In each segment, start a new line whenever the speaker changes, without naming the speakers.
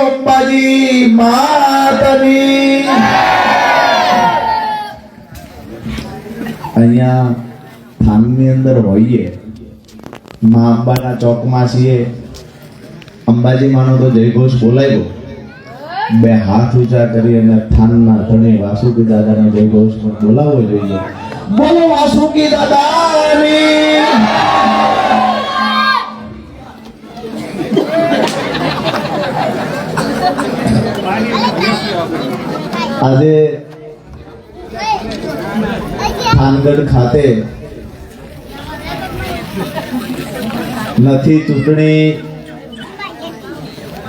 અંબાજી માતની। અહીંયા થાનની અંદર હોઈએ, માં અંબાના ચોકમાં છીએ। અંબાજી માનો તો જયઘોષ બોલાવ્યો, બે હાથ ઊંચા કરી અને થાનના ધણી વાસુકી દાદાના જયઘોષ બોલાવવો જોઈએ। બોલો વાસુકી દાદાની। આજે થાનગઢ ખાતે નથી ચૂંટણી,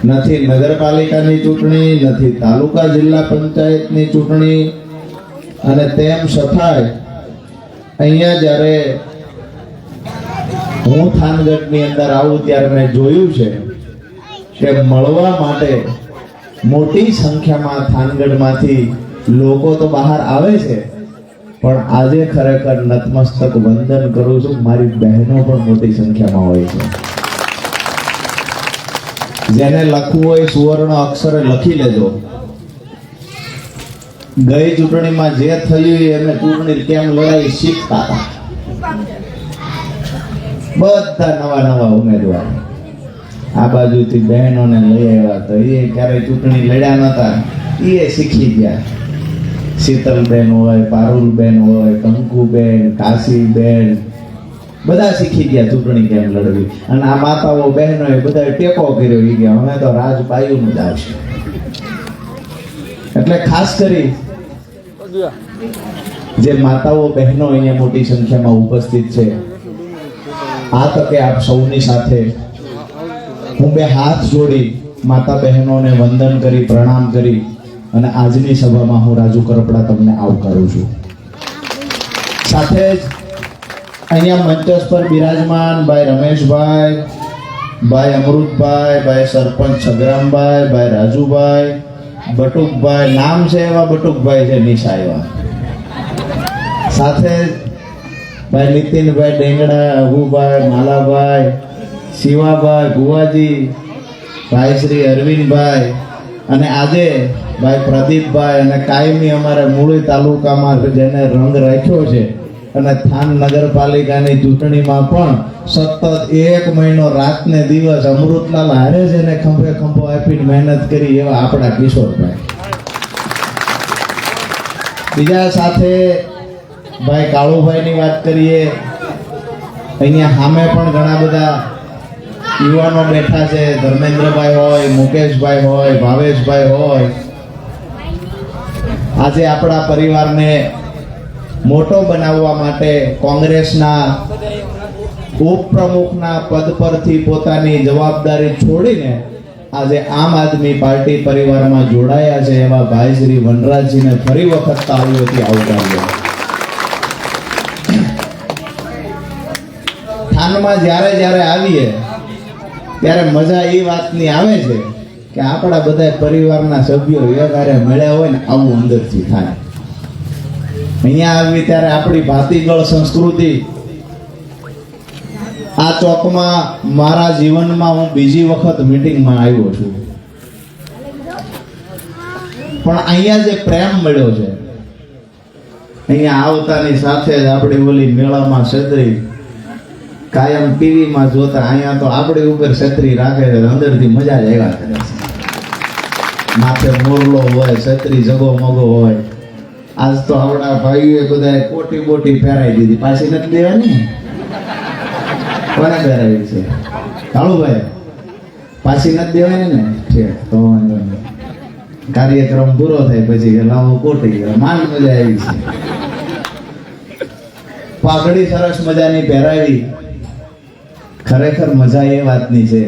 નથી નગરપાલિકાની ચૂંટણી, નથી તાલુકા જિલ્લા પંચાયતની ચૂંટણી, અને તેમ છતાંય અહીંયા જ્યારે હું થાનગઢની અંદર આવું ત્યારે મેં જોયું છે કે મળવા માટે મોટી સંખ્યામાં થાનગઢમાંથી લોકો તો બહાર આવે છે, પણ આજે ખરેખર નતમસ્તક વંદન કરું છું, મારી બહેનો પણ મોટી સંખ્યામાં હોય છે। જેને લખવું હોય સુવર્ણ અક્ષરે લખી લેજો। ગઈ ચૂંટણીમાં જે થયું એમને ચૂંટણી કેમ લડાઈ શીખતા હતા, બધા નવા નવા ઉમેદવાર આ બાજુથી બહેનોને લઈ આવ્યા, તો એ ક્યારેય ચૂંટણી લડ્યા નતા, એ શીખી ગયા। શીતલબેન હોય, પારુલબેન હોય, કંકુબેન, કાશીબેન, બધા શીખી ગયા ચૂંટણી કેમ લડવી। અને આ માતાઓ બહેનોએ બધા ટેકો કર્યો, એ ગયા અમે તો રાજબાયુનું જ આવશે। એટલે ખાસ કરી જે માતાઓ બહેનો અહીંયા મોટી સંખ્યામાં ઉપસ્થિત છે, આ તકે આપ સૌની સાથે હું બે હાથ જોડી માતા બહેનોને વંદન કરી, પ્રણામ કરી અને આજની સભામાં હું રાજુ કરપડા તમને આવકારું છું। સાથે જ અહીંયા મંચસ પર બિરાજમાન ભાઈ રમેશભાઈ, ભાઈ અમૃતભાઈ, ભાઈ સરપંચ છગરામભાઈ, ભાઈ રાજુભાઈ, બટુકભાઈ, નામ છે એવા બટુકભાઈ છે નિશા એવા, સાથે ભાઈ નીતિનભાઈ ડેંગડા, અભુભાઈ, માલાભાઈ, શિવાભાઈ, ભુવાજી, ભાઈ શ્રી અરવિંદભાઈ, અને આજે ભાઈ પ્રદીપભાઈ, અને કાયમી અમારે મૂળી તાલુકામાં જેને રંગ રાખ્યો છે અને થાન નગરપાલિકાની ચૂંટણીમાં પણ સતત 1 મહિનો રાત ને દિવસ અમૃતલાલ હારે જ એને ખંભે ખંભો આપીને મહેનત કરી એવા આપણા કિશોરભાઈ। બીજા સાથે ભાઈ કાળુભાઈની વાત કરીએ, અહીંયા સામે પણ ઘણા બધા યુવાનો બેઠા છે, ધર્મેન્દ્રભાઈ હોય, મુકેશભાઈ હોય, ભાવેશભાઈ હોય। આજે આપણા પરિવારને મોટો બનાવવા માટે કોંગ્રેસના ઉપપ્રમુખના પદ પરથી પોતાની જવાબદારી છોડીને આજે આમ આદમી પાર્ટી પરિવારમાં જોડાયા છે એવા ભાઈ શ્રી વનરાજજીને ફરી વખત તાળીઓથી આવકાર્યો। થાનમાં જ્યારે જ્યારે આવીએ ત્યારે મજા એ વાતની આવે છે કે આપણા બધા પરિવારના સભ્યો એકહારે મળ્યા હોય ને આવું અંદરથી થાય। અહીંયા આવી ત્યારે આપણી ભાતીગળ સંસ્કૃતિ, આ ચોકમાં મારા જીવનમાં હું બીજી વખત મીટિંગમાં આવ્યો છું, પણ અહીંયા જે પ્રેમ મળ્યો છે, અહીંયા આવતાની સાથે જ આપણી ઓલી મેળામાં છત્રી કાયમ ટીવીમાં જોતા, અહીંયા તો આપણી ઉપર છત્રી રાખે છે, અંદરથી મજા જ આવ્યા કરે છે। માથે મોરલો હોય, છત્રી જગો મગો હોય। આજ તો આપણા ભાઈઓએ બધા કોટી બોટી પહેરાવી દીધી, પાછી નથી દેવાની, કોને પહેરાવી છે? કાળુભાઈ પાછી નથી દેવાની ને? ઠીક, તો વાંધો નહીં, કાર્યક્રમ પૂરો થાય પછી લાવો કોટી, માન મજા આવી છે। પાઘડી સરસ મજાની પહેરાવી, ખરેખર મજા એ વાતની છે।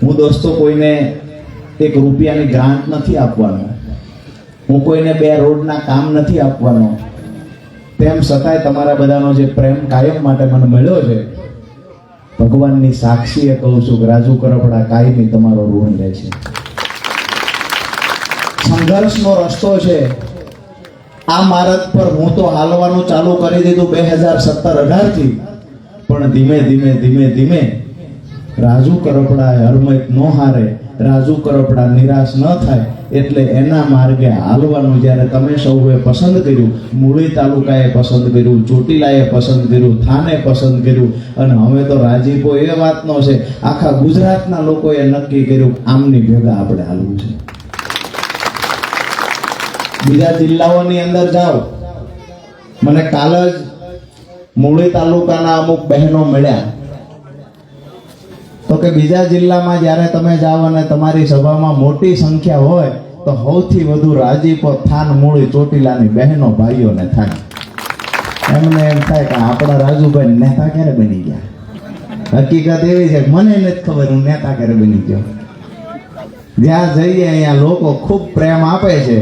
હું દોસ્તો કોઈને 1 રૂપિયાની ગ્રાન્ટ નથી આપવાનો, હું કોઈને 2 રોડના કામ નથી આપવાનો, તેમ છતાંય તમારા બધાનો જે પ્રેમ કાયમ માટે મને મળ્યો છે, ભગવાનની સાક્ષીએ કહું છું કે રાજુ કરપડા કાયમી તમારો ઋણ રહે છે। સંઘર્ષનો રસ્તો છે, આ માર્ગ પર હું તો હાલવાનું ચાલુ કરી દીધું 2017-18 થી, પણ ધીમે ધીમે રાજુ કરપડાએ હરમત નો હારે રાજુ કરપડા નિરાશ ન થાય એટલે એના માર્ગે હાલવાનું જ્યારે તમે સૌએ પસંદ કર્યું, મૂળી તાલુકાએ પસંદ કર્યું, ચોટીલાએ પસંદ કર્યું, થાને પસંદ કર્યું, અને હવે તો રાજીપો એ વાતનો છે આખા ગુજરાતના લોકોએ નક્કી કર્યું આમની ભેગા આપણે હાલવું છે. બીજા જિલ્લાઓની અંદર જાઓ, મને કાલ જ મૂળી તાલુકાના અમુક બહેનો મળ્યા તો કે બીજા જિલ્લામાં જ્યારે તમે જાઓ અને તમારી સભામાં મોટી સંખ્યા હોય તો સૌથી વધુ રાજીપો થાન, મૂળી, ચોટીલાની બહેનો ભાઈઓને થાય. એમને એમ થાય કે આપણા રાજુભાઈ નેતા ક્યારે બની ગયા. હકીકત એવી છે મને નથી ખબર હું નેતા ક્યારે બની ગયો. જ્યાં જઈએ અહીંયા લોકો ખૂબ પ્રેમ આપે છે.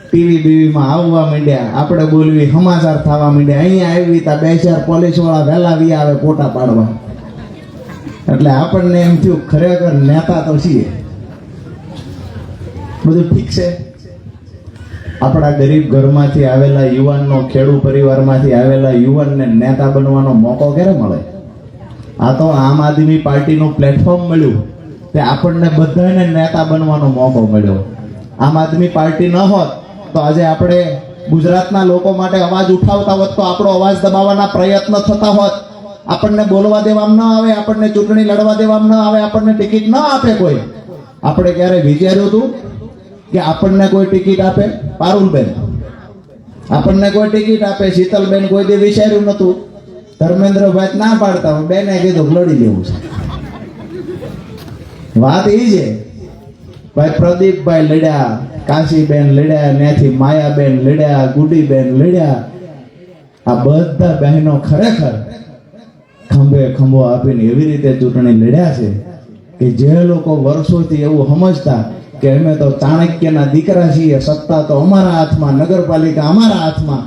ટીવી બીવીમાં આવવા માંડ્યા, આપણે બોલવી સમાચાર થવા માંડ્યા. અહીંયા આવી તા 2-4 પોલીસ વાળા વહેલા વી આવે ફોટા પાડવા. એટલે આપણને એમ થયું ખરેખર નેતા તો છીએ. બધું ઠીક છે. આપણા ગરીબ ઘરમાંથી આવેલા યુવાનનો, ખેડૂત પરિવારમાંથી આવેલા યુવાનને નેતા બનવાનો મોકો ક્યારે મળે? આ તો આમ આદમી પાર્ટીનું પ્લેટફોર્મ મળ્યું તે આપણને બધાને નેતા બનવાનો મોકો મળ્યો. આમ આદમી પાર્ટી ન હોત તો આજે આપણે ગુજરાતના લોકો માટે અવાજ ઉઠાવતા હોત, તો આપણો અવાજ દબાવવાના પ્રયત્ન થતા હોત. આપણને બોલવા દેવામાં ન આવે, આપણને ચૂંટણી લડવા દેવામાં ન આવે, આપણને ટિકિટ ન આપે કોઈ. આપણે ક્યારે વિચાર્યું હતું કે આપણને કોઈ ટિકિટ આપે? પારુલબેન આપણને કોઈ ટિકિટ આપે? શીતલબેન કોઈ દી વિચાર્યું નતું. ધર્મેન્દ્રભાઈ ના પાડતા, બેને કીધું લડી લેવું છે. વાત એ છે ભાઈ. પ્રદીપભાઈ લડ્યા, કાશીબેન લડ્યા, ત્યાંથી માયાબેન લડ્યા, ગુડીબેન લડ્યા. આ બધા બહેનો ખરેખર ખંભે ખંભો આપીને એવી રીતે ચૂંટણી લડ્યા છે કે જે લોકો વર્ષોથી એવું સમજતા કે અમે તો ચાણક્યના દીકરા છીએ, સત્તા તો અમારા હાથમાં, નગરપાલિકા અમારા હાથમાં,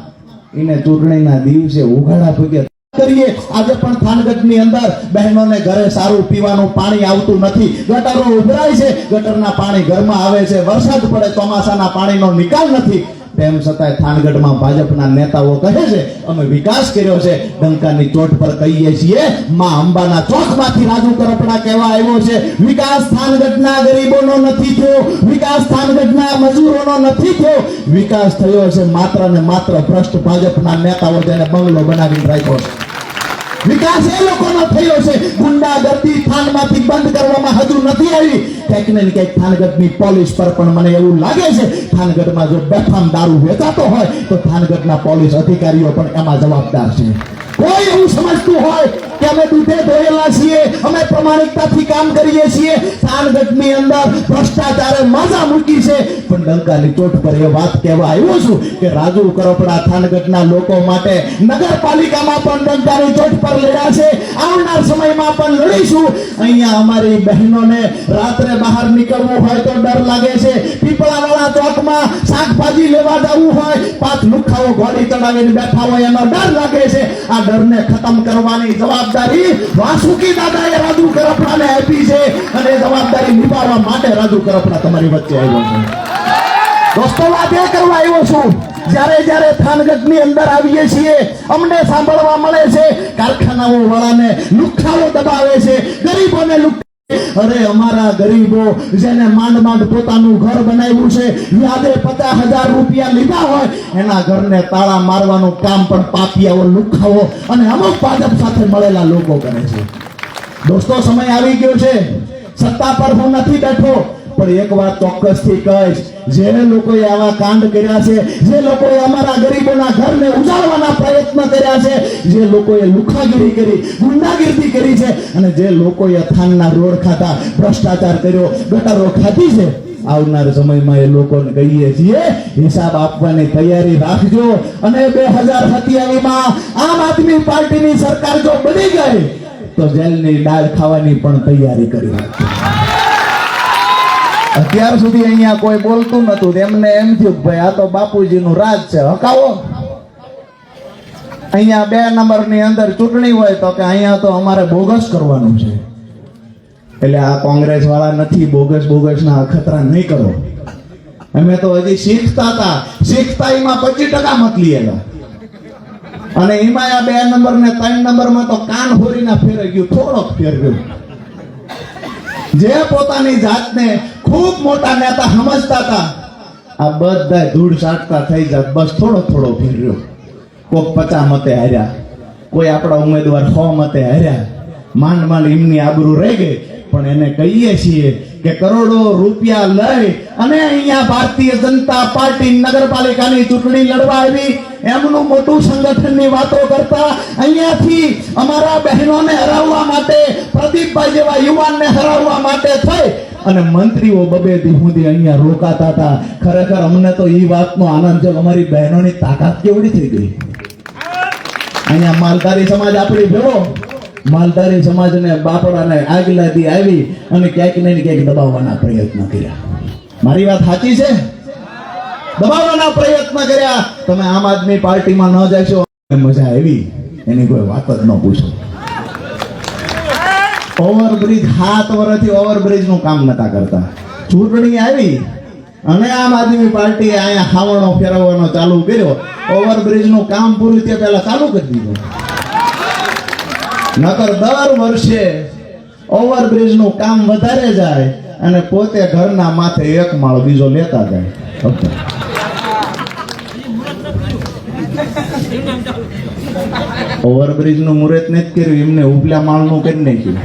એને ચૂંટણીના દિવસે ઉઘાડા પગે કરીએ. આજે પણ થાનગઢની અંદર બહેનોને ઘરે સારું પીવાનું પાણી આવતું નથી. ગટરો ઉભરાય છે, ગટરના પાણી ઘરમાં આવે છે. વરસાદ પડે, ચોમાસાના પાણીનો નિકાલ નથી. તેમ છતાંય થાનગઢમાં ભાજપના નેતાઓ કહે છે અમે વિકાસ કર્યો છે. ડંકાની ચોટ પર કહીએ છીએ માં અંબાના ચોકમાંથી રાજુ કરપડા કહેવા આવ્યો છે વિકાસ થાનગઢના ગરીબોનો નથી થયો, વિકાસ થાનગઢના મજૂરોનો નથી થયો, વિકાસ થયો છે માત્ર ને માત્ર ભ્રષ્ટ ભાજપના નેતાઓ જેને બંગલો બનાવી રાખ્યો છે. વિકાસ એ લોકોનો થયો છે. ગુંડાગર્દી થાનમાંથી બંધ કરવામાં હજુ નથી આવી. ક્યાંક ને ક્યાંક થાનગઢની પોલીસ પર પણ મને એવું લાગે છે થાનગઢમાં જો બેફામ દારૂ વેચાતો હોય તો થાનગઢના પોલીસ અધિકારીઓ પણ એમાં જવાબદાર છે. કોઈ એવું સમજતું હોય કે અમે દૂધે ધોયેલા છીએ, અમે પ્રમાણિકતાથી કામ કરીએ છીએ, થાનગઢની અંદર ભ્રષ્ટાચારે માજા મૂકી છે, પણ ડંકાની ચોટ પર એ વાત કહેવા આવ્યો છું કે રાજુ કરપડા થાનગઢના લોકો માટે નગરપાલિકામાં પણ ડંકાની ચોટ પર લડ્યા છે. આવનાર સમયમાં પણ લડીશું. અહીંયા અમારી બહેનોને રાત્રે બહાર નીકળવું હોય તો ડર લાગે છે. પીપળાવાળા ચોકમાં શાકભાજી લેવા જવું હોય, 5 લુખાઓ ઘોડી ચડાવીને બેઠા હોય એનો ડર લાગે છે. આ ડરને ખતમ કરવાની જવાબદારી વાસુકી દાદાએ રાજુ કરપડાને આપી છે અને જવાબદારી નિભાવવા માટે રાજુ કરપડા તમારી વચ્ચે આવ્યો છે. દોસ્તો વાત એ કરવા આવ્યો છું, જ્યારે થાનગઢની અંદર આવીએ છીએ અમને સાંભળવા મળે છે કારખાનાઓ વાળાને લુખાઓ દબાવે છે, ગરીબોને અરે અમારા ગરીબો જેને માંડ માંડ પોતાનું ઘર બનાવ્યું છે, વ્યાજે 50,000 રૂપિયા લીધા હોય, એના ઘરને તાળા મારવાનું કામ પણ પાપિયાઓ, લુખાઓ અને અમુક ભાજપ સાથે મળેલા લોકો કરે છે. દોસ્તો સમય આવી ગયો છે. સત્તા પર હું નથી બેઠો, પણ એક વાત ચોક્કસથી કહીશ, જે લોકોએ આવા કાંડ કર્યા છે, જે લોકોએ અમારા ગરીબોના ઘરને ઉજાડવાના પ્રયત્ન કર્યા છે, જે લોકોએ લુખાગીરી કરી, ગુંડાગીરી કરી છે અને જે લોકોએ થાનના રોડ ખાતા, ભ્રષ્ટાચાર કર્યો, ગટરો ખાધી છે, આવનાર સમયમાં એ લોકોને કહીએ છીએ હિસાબ આપવાની તૈયારી રાખજો. અને 2027માં આમ આદમી પાર્ટીની સરકાર જો બની ગઈ તો જેલની દાળ ખાવાની પણ તૈયારી કરી રાખજો. અત્યાર સુધી અહીંયા કોઈ બોલતું નતું, એમને એમ થયું ભાઈ આ તો બાપુજીનું રાજ છે, હકાવો. અહીંયા 2 નંબરની અંદર ચૂંટણી હોય તો કે અહીંયા તો અમારે બોગસ કરવાનું છે. એટલે આ કોંગ્રેસ વાળા નથી, બોગસ ના અખતરા નહીં કરો. અમે તો હજી શીખતા હતા, શીખતા એમાં 25% મત લીએલા અને એમાં આ 2 નંબર ને 3 નંબરમાં તો કાન હોરીના ફેરે ગયું, થોડોક ફેર ગયો. જે પોતાની જાતને ખૂબ મોટા નેતા સમજતા હતા, આ બધા ધૂળ ચાટતા થઈ જાત. બસ થોડો થોડો ફેર્યો. કોક 50 મતે હાર્યા, કોઈ આપણા ઉમેદવાર 100 મતે હાર્યા. માંડ માંડ એમની આબરૂ રહી ગઈ. પણ એને કહીએ છીએ કે કરોડો રૂપિયા લઈ અને અહીંયા ભારતીય જનતા પાર્ટી નગરપાલિકાની ચૂંટણી લડવા આવી, એમનું મોટું સંગઠનની વાતો કરતા અહીંયાથી અમારા બહેનોને હરાવવા માટે, પ્રદીપભાઈ જેવા યુવાનને હરાવવા માટે થઈ અને મંત્રીઓ બબે દી સુધી અહીંયા રોકાતા હતા. ખરેખર અમને તો એ વાતનો આનંદ છે, અમારી બહેનોની તાકાત કેવડી થઈ ગઈ. અહીંયા માલધારી સમાજ આપણી ભેળો, માલધારી સમાજને બાપડાને આગલા દી આવી અને ક્યાંક ને ક્યાંક દબાવવાના પ્રયત્ન કર્યા. મારી વાત સાચી છે? દબાવવાના પ્રયત્ન કર્યા. તમે આમ આદમી પાર્ટીમાં ન જશો, મજા આવી એની કોઈ વાત જ ન પૂછો. ઓવરબ્રિજ 7 વર્ષથી ઓવરબ્રિજ નું કામ નતા કરતા. ચૂંટણી આવી અને આમ આદમી પાર્ટીએ અહીંયા ખાવણો ફેરવવાનો ચાલુ કર્યો. ઓવરબ્રિજ નું કામ પૂરું થયા પહેલા ચાલુ કરી દીધું. નકર દર વર્ષે ઓવરબ્રિજ નું કામ વધારે જાય અને પોતે ઘરના માથે એક માળ બીજો લેતા જાય. ઓવરબ્રિજ નું મુહૂર્ત નથી કર્યું, એમને ઉપલા માળ નું કરી નાખ્યું.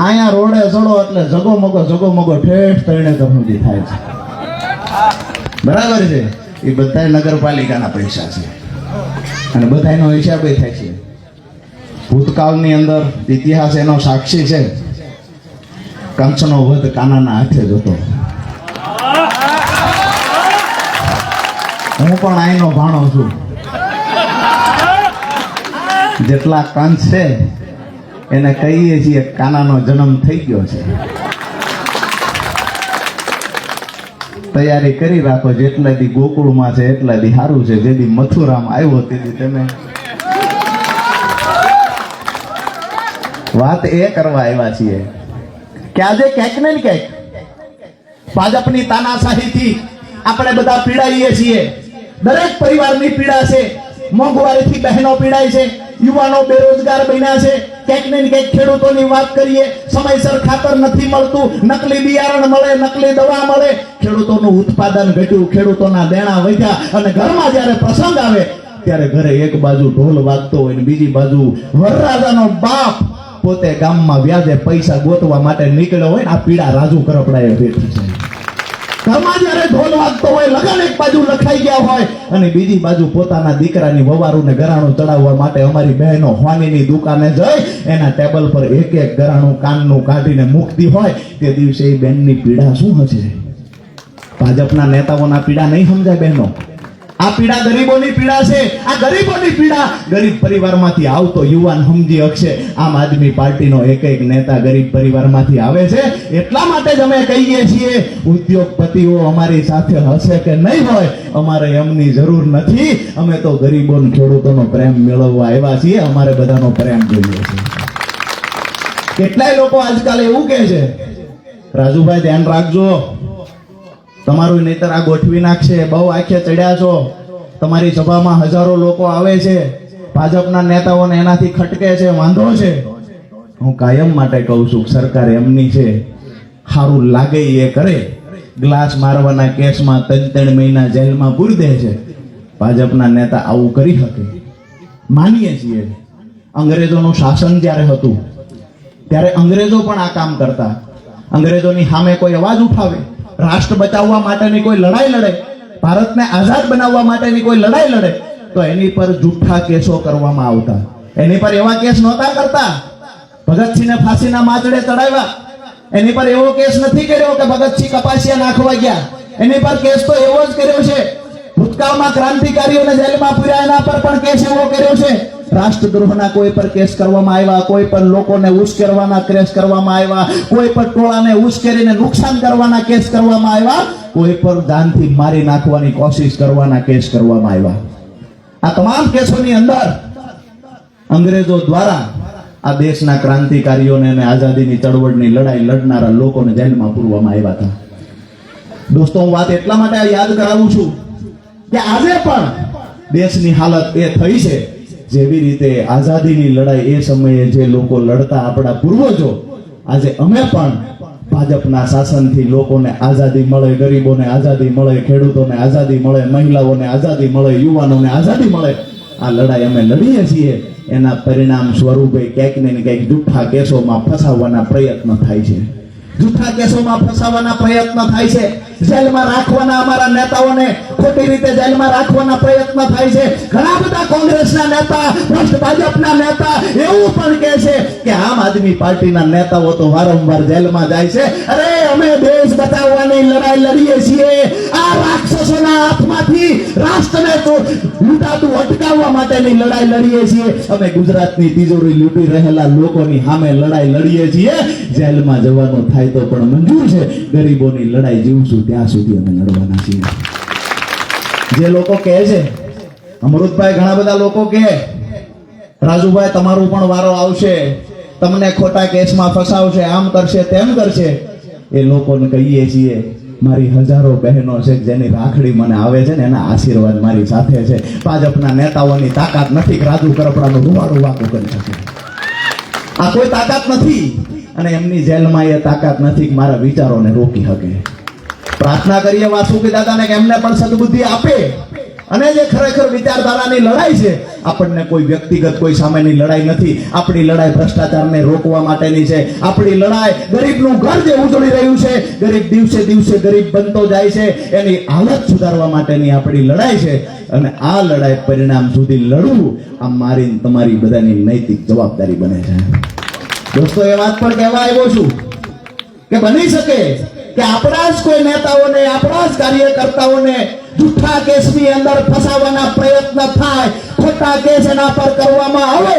અહીંયા રોડે ચડો એટલે જગોમગો ઠેઠ તણે સુધી થાય છે. બરાબર છે? એ બધા નગરપાલિકાના પૈસા છે અને બધાનો હિસાબ થાય છે. ભૂતકાળની અંદર ઇતિહાસ એનો સાક્ષી છે. કંસનો વધ કાનાના હાથે જ હતો. હું પણ આઈનો ભાણો છું. જેટલા કંસ છે એને કહીએ છીએ કાનાનો જન્મ થઈ ગયો છે. તૈયારી કરી રાખો, જેટલા દી ગોકુળમાં છે એટલા દી સારું છે. જે દી મથુરામાં આવ્યો તે દી તમે વાત એ કરવા આવ્યા છીએ કે આજે ક્યાંક ને ક્યાંક ભાજપની તાનાશાહીથી આપણે બધા પીડાઈએ છીએ. દરેક પરિવારની પીડા છે. મોંઘવારીથી બહેનો પીડાય છે, યુવાનો બેરોજગાર બન્યા છે. ક્યાંક ને ક્યાંક ખેડૂતોની વાત કરીએ, સમયસર ખાતર નથી મળતું, નકલી બિયારણ મળે, નકલી દવા મળે, ખેડૂતોનું ઉત્પાદન ઘટ્યું, ખેડૂતોના દેણા વધ્યા અને ઘરમાં જ્યારે પ્રસંગ આવે ત્યારે ઘરે એક બાજુ ઢોલ વાગતો હોય ને બીજી બાજુ વરરાજાનો બાપ પોતે ગામમાં વ્યાજે પૈસા ગોતવા માટે નીકળ્યો હોય ને આ પીડા રાજુ કરપડાએ બેઠી છે. ઘરમાં જ્યારે ઢોલ વાગતો હોય, લગન એક બાજુ લખાઈ ગયા હોય અને બીજી બાજુ પોતાના દીકરાની વવારુને ગરાણું ચડાવવા માટે અમારી બહેનો હોનીની દુકાને જઈ એના ટેબલ પર એક એક ગરાણું કાનનું કાઢીને મૂકતી હોય તે દિવસે એ બેનની પીડા શું હશે? ભાજપના નેતાઓના પીડા નહીં સમજાય બહેનો. આ પીડા ગરીબોની પીડા છે. આ ગરીબોની પીડા ગરીબ પરિવારમાંથી આવતો યુવાન સમજી શકશે. આમ આદમી પાર્ટીનો એક એક નેતા ગરીબ પરિવારમાંથી આવે છે. એટલા માટે જ અમે કહીએ છીએ ઉદ્યોગપતિઓ અમારી સાથે હશે કે નહીં હોય, અમારે એમની જરૂર નથી. અમે તો ગરીબો અને ખેડૂતોનો પ્રેમ મેળવવા આવ્યા છીએ. અમારે બધાનો પ્રેમ જોઈએ છે. કેટલાય લોકો આજકાલ એવું કહે છે, રાજુભાઈ ધ્યાન રાખજો, તમારું નહીતર આ ગોઠવી નાખશે, બહુ આંખે ચડ્યા છો, તમારી સભામાં હજારો લોકો આવે છે, ભાજપના નેતાઓને એનાથી ખટકે છે, વાંધો છે. હું કાયમ માટે કહું છું સરકાર એમની છે, સારું લાગે એ કરે. ગ્લાસ મારવાના કેસમાં 3 મહિના જેલમાં પૂરી દે છે. ભાજપના નેતા આવું કરી શકે? માનીએ છીએ અંગ્રેજોનું શાસન જ્યારે હતું ત્યારે અંગ્રેજો પણ આ કામ કરતા. અંગ્રેજોની સામે કોઈ અવાજ ઉઠાવે, રાષ્ટ્ર બચાવવા માટેની કોઈ લડાઈ લડે, ભારતને આઝાદ બનાવવા માટેની કોઈ લડાઈ લડે તો એની પર જૂઠા કેસો કરવામાં આવતા. એની પર એવા કેસ નહોતા કરતા. ભગતસિંહને ફાંસીના માચડે ચડાવ્યા, એની પર એવો કેસ નથી કર્યો કે ભગતસિંહ કપાસિયા નાખવા ગયા. એની પર કેસ તો એવો જ કર્યો છે. ભૂતકાળમાં ક્રાંતિકારીઓને જેલમાં પૂર્યા એના પર પણ કેસ એવો કર્યો છે. રાષ્ટ્રદ્રોહના કોઈ પર કેસ કરવામાં આવ્યા, કોઈ પર લોકોને ઉશ્કેરવાના કેસ કરવામાં આવ્યા, કોઈ પર ટોળાને ઉશ્કેરીને નુકસાન કરવાના કેસ કરવામાં આવ્યા, કોઈ પર જાનથી મારી નાખવાની કોશિશ કરવાના કેસ કરવામાં આવ્યા. આ તમામ કેસોની અંદર અંગ્રેજો દ્વારા આ દેશના ક્રાંતિકારીઓને અને આઝાદીની ચળવળની લડાઈ લડનારા લોકોને જેલમાં પૂરવામાં આવ્યા હતા. દોસ્તો, હું વાત એટલા માટે યાદ કરાવું છું કે આજે પણ દેશની હાલત એ થઈ છે. જેવી રીતે આઝાદીની લડાઈ એ સમયે જે લોકો લડતા આપણા પૂર્વજો, આજે અમે પણ ભાજપના શાસનથી લોકોને આઝાદી મળે, ગરીબોને આઝાદી મળે, ખેડૂતોને આઝાદી મળે, મહિલાઓને આઝાદી મળે, યુવાનોને આઝાદી મળે, આ લડાઈ અમે લડીએ છીએ. એના પરિણામ સ્વરૂપે ક્યાંક ને ક્યાંક જૂઠા કેસોમાં ફસાવવાના પ્રયત્ન થાય છે. જૂઠા કેસોમાં ફસાવવાના પ્રયત્ન થાય છે. જેલમાં રાખવાના અમારા નેતાઓને ખોટી રીતે જેલમાં રાખવાના પ્રયત્ન થાય છે. ઘણા બધા કોંગ્રેસના નેતા, ભ્રષ્ટ ભાજપના નેતા એવું પણ કહે છે કે આમ આદમી પાર્ટીના નેતાઓ તો વારંવાર જેલમાં જાય છે. અરે અમે દેશ બચાવવાની લડાઈ લડીએ છીએ. આ રાક્ષસોના હાથમાંથી રાષ્ટ્રને તો લૂંટાતું અટકાવવા માટેની લડાઈ લડીએ છીએ. અમે ગુજરાતની તિજોરી લૂંટી રહેલા લોકોની સામે લડાઈ લડીએ છીએ. જેલમાં જવાનું થાય તો પણ મંજૂર છે. ગરીબોની લડાઈ જીવશું ત્યાં સુધી અમે લડવાના છીએ. જે લોકો કહે છે, અમૃતભાઈ ઘણા બધા લોકો કહે રાજુભાઈ તમારું પણ વારો આવશે, તમને ખોટા કેસમાં ફસાવશે, આમ કરશે તેમ કરશે. એ લોકોને કહીએ છીએ મારી હજારો બહેનો છે જેની રાખડી મને આવે છે ને એના આશીર્વાદ મારી સાથે છે. ભાજપના નેતાઓની તાકાત નથી કે રાજુ કરપડાનું રૂવાડું વાકું કરી શકે. આ કોઈ તાકાત નથી અને એમની જેલમાં એ તાકાત નથી કે મારા વિચારોને રોકી શકે. પ્રાર્થના કરીએ વાસુકી દાદાને કે એમને પણ સદબુદ્ધિ આપે. અને જે ખરેખર વિચારધારાની લડાઈ છે, આપણને કોઈ વ્યક્તિગત કોઈ સામેની લડાઈ નથી. આપણી લડાઈ ભ્રષ્ટાચારને રોકવા માટેની છે. આપણી લડાઈ ગરીબનું ઘર જે ઉજળી રહ્યું છે, ગરીબ દિવસે દિવસે ગરીબ બનતો જાય છે, એની હાલત સુધારવા માટેની આપણી લડાઈ છે. અને આ લડાઈ પરિણામ સુધી લડવું આ મારી તમારી બધાની નૈતિક જવાબદારી બને છે. દોસ્તો, એ વાત પણ કહેવા આવ્યો છું કે બની શકે કે આપણા જ કોઈ નેતાઓને, આપણા જ કાર્યકર્તાઓને જૂઠા કેસની અંદર ફસાવવાના પ્રયત્ન થાય, ખોટા કેસ એના પર કરવામાં આવે.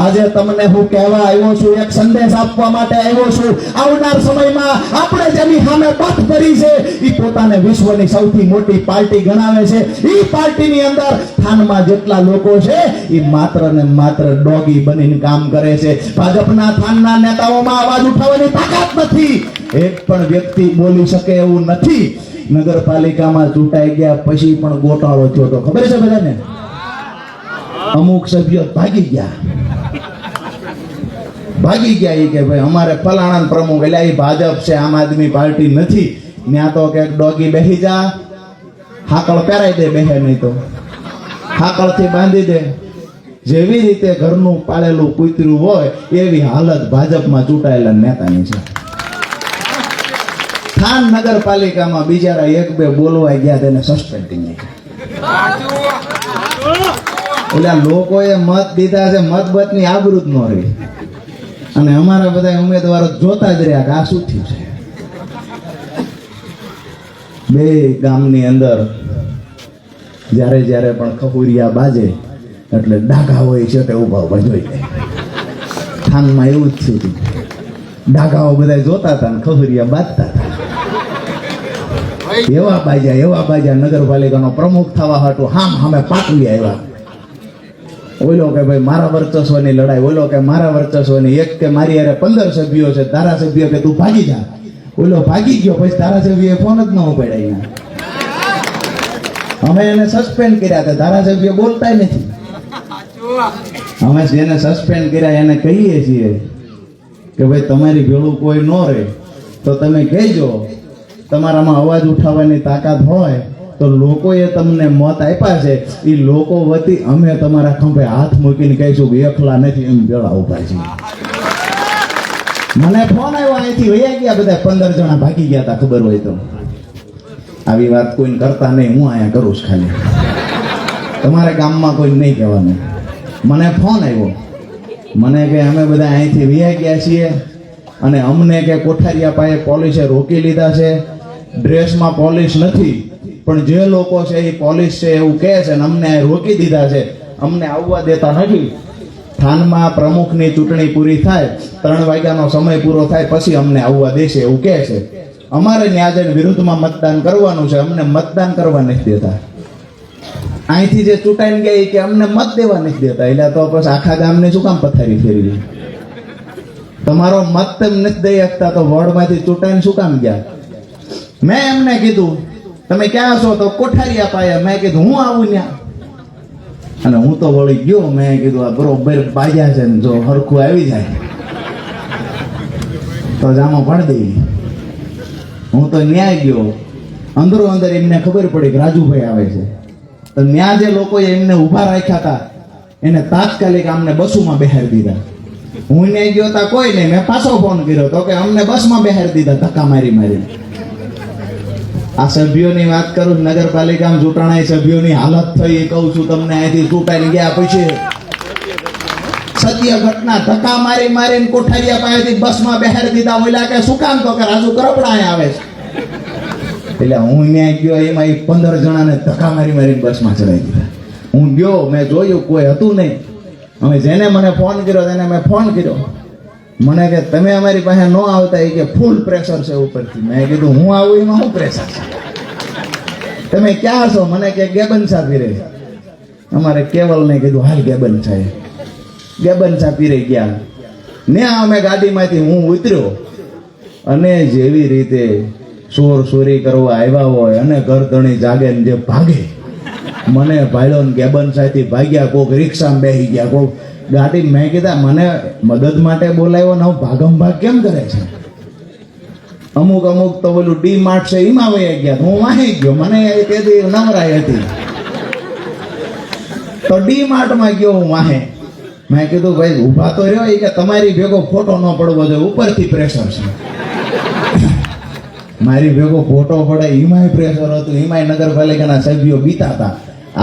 આજે તમને હું કહેવા આવ્યો છું, એક સંદેશ આપવા માટે આવ્યો છું. આવનાર સમયમાં આપણે જેની સામે પથ કરી છે એ પોતાને વિશ્વની સૌથી મોટી પાર્ટી ગણાવે છે. એ પાર્ટીની અંદર થાનમાં જેટલા લોકો છે એ માત્ર ને માત્ર ડોગી બનીને કામ કરે છે. ભાજપના થાનના નેતાઓમાં અવાજ ઉઠાવવાની તાકાત નથી. એક પણ વ્યક્તિ બોલી શકે એવું નથી. નગરપાલિકામાં ચૂંટાઈ ગયા પછી પણ ગોટાળો થયો તો ખબર છે બધાને. અમુક સભ્યો ભાગી ગયા એ કે ભાઈ અમારે ફલાણા પ્રમુખ, એટલે એ ભાજપ છે, આમ આદમી પાર્ટી નથી. ત્યાં તો કે ડોગી બેસી જા, હાકળ પહેરાઈ દે, બેહે નહીં તો હાકળથી બાંધી દે. જેવી રીતે ઘરનું પાળેલું કૂતરું હોય એવી હાલત ભાજપમાં ચૂંટાયેલા નેતાની છે. થાન નગરપાલિકામાં બિચારા એક બે બોલવા ગયા તેને સસ્પેન્ડિંગ નહીં. એટલે લોકોએ મત દીધા છે, મતની આબરૂ જ ન રહી. અને અમારા બધા ઉમેદવારો જોતા જ રહ્યા કે આ શું થયું છે. બે ગામની અંદર જ્યારે જ્યારે પણ ખપુરિયા બાજે એટલે ડાઘાઓ છે તે ઉભા ઉભા જોઈ લે. થાનમાં એવું જ થયું હતું. ડાઘાઓ બધા જોતા હતા ને ખપુરિયા બાજતા હતા. એવા બાજા નગરપાલિકાનો પ્રમુખ થવા હતું સામે પાટવી આવ્યા. ઓલો કે ભાઈ મારા વર્ચસ્વની લડાઈ, ઓલો કે મારા વર્ચસ્વની, એક કે મારી યારે 15 સભ્યો છે, ધારાસભ્ય કે તું ભાગી જા. ઓલો ભાગી ગયો, પછી ધારાસભ્યએ ફોન જ ન ઉપાડ્યા. અમે એને સસ્પેન્ડ કર્યા હતા, ધારાસભ્ય બોલતા નથી. અમે જેને સસ્પેન્ડ કર્યા એને કહીએ છીએ કે ભાઈ તમારી ભેળું કોઈ ન રહે તો તમે કહેજો. તમારામાં અવાજ ઉઠાવવાની તાકાત હોય તો લોકોએ તમને મત આપ્યા છે, એ લોકો વતી અમે તમારા ખંભે હાથ મૂકીને કહીશું કે એકલા નથી, એમ ભેળા ઉભા છે. મને ફોન આવ્યો, અહીંથી વયા ગયા બધા 15 જણા ભાગી ગયા હતા. ખબર હોય તો આવી વાત કોઈને કરતા નહીં, હું અહીંયા કરું છું. ખાલી તમારે ગામમાં કોઈ નહીં કહેવાનું. મને ફોન આવ્યો, મને કે અમે બધા અહીંથી વયા ગયા છીએ અને અમને કે કોઠારિયા પાસે પોલીસે રોકી લીધા છે. ડ્રેસમાં પોલીસ નથી પણ જે લોકો છે એ પોલીસ છે એવું કહે છે અને અમને રોકી દીધા છે, અમને આવવા દેતા નથી. થાનમાં પ્રમુખની ચૂંટણી પૂરી થાય, 3 વાગ્યાનો સમય પૂરો થાય પછી અમને આવવા દેશે એવું કહે છે. અમારે ન્યાજન વિરુદ્ધમાં મતદાન કરવાનું છે, અમને મતદાન કરવા નથી દેતા. અહીંથી જે ચૂંટાઈને ગયા કે અમને મત દેવા નથી દેતા. એટલે તો પછી આખા ગામને શું કામ પથારી ફેરવી? તમારો મત તેમ નથી દઈ શકતા તો વોર્ડમાંથી ચૂંટાઈને શું કામ ગયા? મેં એમને કીધું તમે ક્યાં છો? તો કોઠારિયા પાયા. મેં કીધું હું આવું ત્યાં. અને હું તો વળી ગયો, મેં કીધું આ બરોબર બાજ્યા છે ને જો હરખું આવી જાય તો જામો પાડી દઈ. હું તો ન્યાય ગયો, અંદરો અંદર એમને ખબર પડી કે રાજુભાઈ આવે છે. તો ત્યાં જે લોકોએ એમને ઊભા રાખ્યા હતા એને તાત્કાલિક અમને બસોમાં બેહાડી દીધા. હું ન્યાય ગયો તા કોઈ નહીં, મેં પાછો ફોન કર્યો તો કે અમને બસમાં બેહાડી દીધા ધક્કા મારી મારી. આ સભ્યોની વાત કરું, નગરપાલિકામાં ચૂંટાણા સભ્યોની હાલત થઈ એ કહું છું તમને. અહીંથી ચૂંટાઈને ગયા પછી સત્ય ઘટના, ધક્કા મારી મારીને કોઠારિયા પાસેથી બસમાં બેહાડી દીધા. ઓલા કે શું કામ? તો કે રાજુ કરપડા અહીંયા આવે છે. એટલે હું ત્યાં ગયો, એમાં 15 જણાને ધક્કા મારી મારીને બસમાં ચડાવી દીધા. હું ગયો, મેં જોયું કોઈ હતું નહીં. હવે જેને મને ફોન કર્યો તેને મેં ફોન કર્યો. મને કે તમે અમારી પાસે ન આવતા, એ કે ફૂલ પ્રેશર છે ઉપરથી. મેં કીધું હું આવું એમાં શું પ્રેશર છે? તમે ક્યાં છો? મને કે ગેબનસા પીરે. અમારે કેવલને કીધું હાલ ગેબનસા. ગેબનસા પીરે ગયા. ને અમે ગાડીમાંથી હું ઉતર્યો અને જેવી રીતે ચોર ચોરી કરવા આવ્યા હોય અને ઘરધણી જાગે ને જે ભાગે, મને ભાઈડો ને ગેબનસાથી ભાગ્યા. કોક રિક્ષામાં બેસી ગયા, કોક ગાડી. મેં કીધા મને મદદ માટે બોલાવ્યો ને ભાગમ ભાગ કેમ કરે છે? અમુક તો પેલું ડી માર્ટ છે એમાં વહી ગયા. હું વાહી ગયો, મને તેથી નવરાઈ હતી તો ડી માર્ટમાં ગયો હું વાહે. મેં કીધું ભાઈ ઊભા તો રહ્યો, એ કે તમારી ભેગો ફોટો ન પડવો જોઈએ, ઉપરથી પ્રેશર છે. મારી ભેગો ફોટો પડે એમાંય પ્રેશર હતું. એમાંય નગરપાલિકાના સભ્યો બીતા હતા.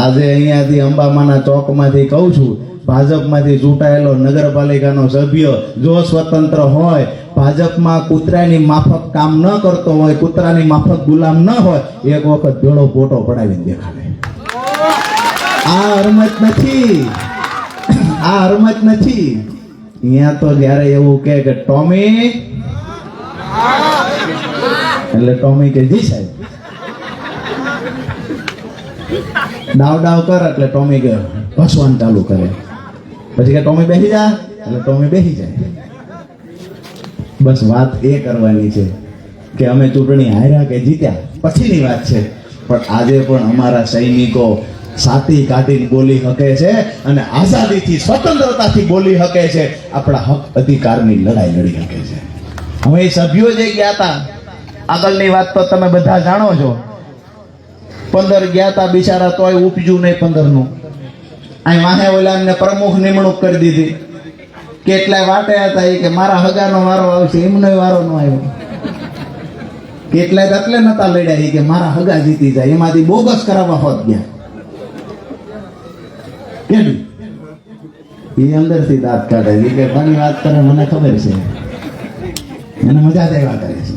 આજે અહીંયાથી અંબામાના ચોકમાંથી કહું છું, ભાજપમાંથી ચૂંટાયેલો નગરપાલિકાનો સભ્ય જો સ્વતંત્ર હોય, ભાજપમાં કૂતરાની માફક કામ ન કરતો હોય, કૂતરાની માફક ગુલામ ન હોય, એક વખત ભેળો ફોટો પડાવીને દેખાડે. આ હરમત નથી, આ હરમત નથી. અહીંયા તો જયારે એવું કે ટોમી, એટલે ટોમી કે જી સાહેબ, ડાવ કર એટલે ટોમી કે ભસવાનું ચાલુ કરે. પછી કે ટોમી બેસી જા એટલે ટોમી બેસી જાય. બસ વાત એ કરવાની છે કે અમે ચૂંટણી હાર્યા કે જીત્યા પછીની વાત છે, પણ આજે પણ અમારા સૈનિકો સાતી કાઢીને બોલી શકે છે અને આઝાદીથી, સ્વતંત્રતાથી બોલી શકે છે. આપણા હક અધિકારની લડાઈ લડી શકે છે. હવે એ સભ્યો જે ગયા હતા, આગળની વાત તો તમે બધા જાણો છો. 15 ગયા હતા બિચારા, તોય ઉપજ્યું નહીં 15નું. અહીં વાહે ઓલાને પ્રમુખ નિમણૂક કરી દીધી. કેટલાય વાટે હતા એ કે મારા હગાનો વારો આવશે, એમનો વારો ન આવ્યો. કેટલાય એટલે નતા લડ્યા એ કે મારા હગા જીતી જાય, એમાંથી બોગસ કરાવવા હોત ગયા. કેમ એ અંદરથી દાંત કાઢે એ કે કોની વાત કરે મને ખબર છે, એને મજા દેવા કરે છે.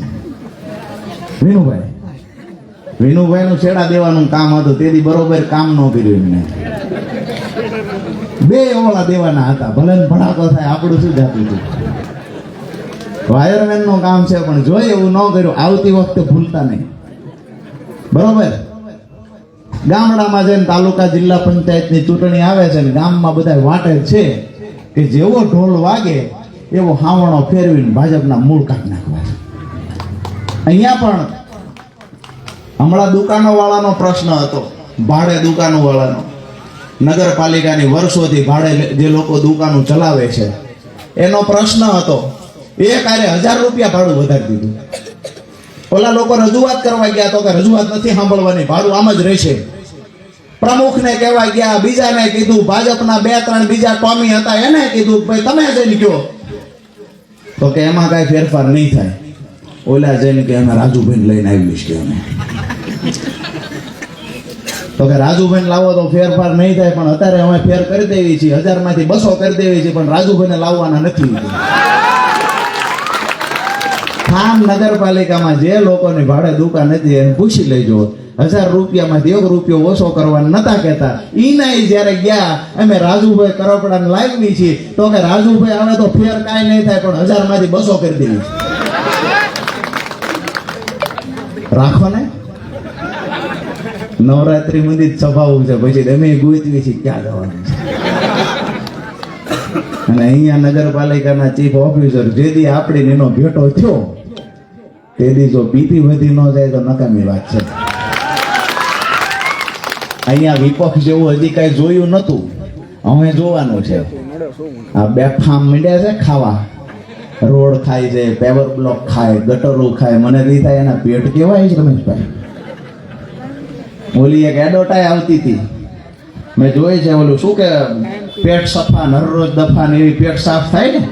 વિનુભાઈ નું છેડા દેવાનું કામ હતું, તેથી બરોબર કામ ન કર્યું એમને. 2 ઓળા દેવાના હતા, ભલે ભડાકો થાય, આપણું શું જાતું હતું. વાયરમેન નું કામ છે, પણ જોઈએ એવું ન કર્યું. આવતી વખતે ભૂલતા નહીં, બરોબર. ગામડામાં જઈને તાલુકા જિલ્લા પંચાયતની ચૂંટણી આવે છે ને ગામમાં બધા વાટે છે કે જેવો ઢોલ વાગે એવો હાવણો ફેરવીને ભાજપના મૂળ કાઢી નાખવા. અહીંયા પણ હમણાં દુકાનો વાળાનો પ્રશ્ન હતો, ભાડે દુકાનો વાળાનો. નગરપાલિકાની વર્ષોથી ભાડે જે લોકો દુકાનો ચલાવે છે એનો પ્રશ્ન હતો. એક આરે 1000 રૂપિયા ભાડું વધારી દીધું. ઓલા લોકો રજૂઆત કરવા ગયા તો કે રજૂઆત નથી સાંભળવાની, ભાડું આમ જ રહેશે. પ્રમુખને કહેવા ગયા, બીજાને કીધું, ભાજપના 2-3 બીજા ટોમી હતા એને કીધું ભાઈ તમે જઈને કયો, તો કે એમાં કાંઈ ફેરફાર નહીં થાય. ઓલા જઈને કે અમે રાજુભાઈ લઈને આવીશ કે અમે, તો કે રાજુભાઈ લાવો તો ફેરફાર નહીં થાય, પણ અત્યારે અમે ફેર કરી દેવી છીએ, 1000 માંથી 200 કરી દેવી છે, પણ રાજુભાઈને લાવવાના નથી. ખામ નગરપાલિકામાં જે લોકોની ભાડે દુકાન હતી એને પૂછી લેજો, 1000 રૂપિયામાંથી 1 રૂપિયો ઓછો કરવાના નતા કહેતા. ઈના જયારે ગયા અમે રાજુભાઈ કરપડાને લાવી છીએ, તો કે રાજુભાઈ આવે તો ફેર કાંઈ નહીં થાય, પણ 1000 માંથી 200 કરી દેવી છે. રાખો ને, નવરાત્રી મંદિર સભાવું છે, પછી અમે ગોતવી છીએ ક્યાં જવાનું છે. અને અહીંયા નગરપાલિકાના ચીફ ઓફિસર જેદી આપણી એનો ભેટો થયો તેથી જો બીપી વધી ન જાય તો નકામી વાત છે. અહીંયા વિપક્ષ જેવું હજી કઈ જોયું નતું, હવે જોવાનું છે. આ બેફામ મીડ્યા છે ખાવા, રોડ ખાય છે, પેવર બ્લોક ખાય, ગટરો ખાય. મને નહીં થાય એના પેટ કેવાય છે રમેશભાઈ. ઓલી એક એડવર્ટાઈઝ આવતી હતી, મેં જોઈ છે. ઓલું શું કે પેટ સફા નરરોજ દફા ને એવી પેટ સાફ થાય ને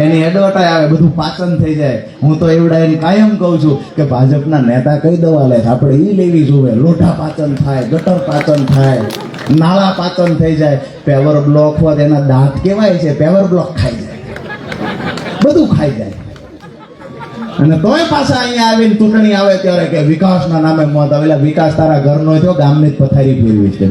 એની એડવર્ટાઈઝ આવે, બધું પાચન થઈ જાય. હું તો એવડા એને કાયમ કહું છું કે ભાજપના નેતા કઈ દવા લે, આપણે ઈ લેવી જોવે. લોઢા પાચન થાય, ગટર પાચન થાય, નાળા પાચન થઈ જાય. પેવર બ્લોક હોય એના દાંત કેવાય છે, પેવર બ્લોક ખાઈ જાય, બધું ખાઈ જાય. અને તોય પાછા અહીંયા આવીને ચૂંટણી આવે ત્યારે કે વિકાસના નામે મત આવેલા. વિકાસ તારા ઘરનો થયો, ગામની જ પથારી ફેરવી છે.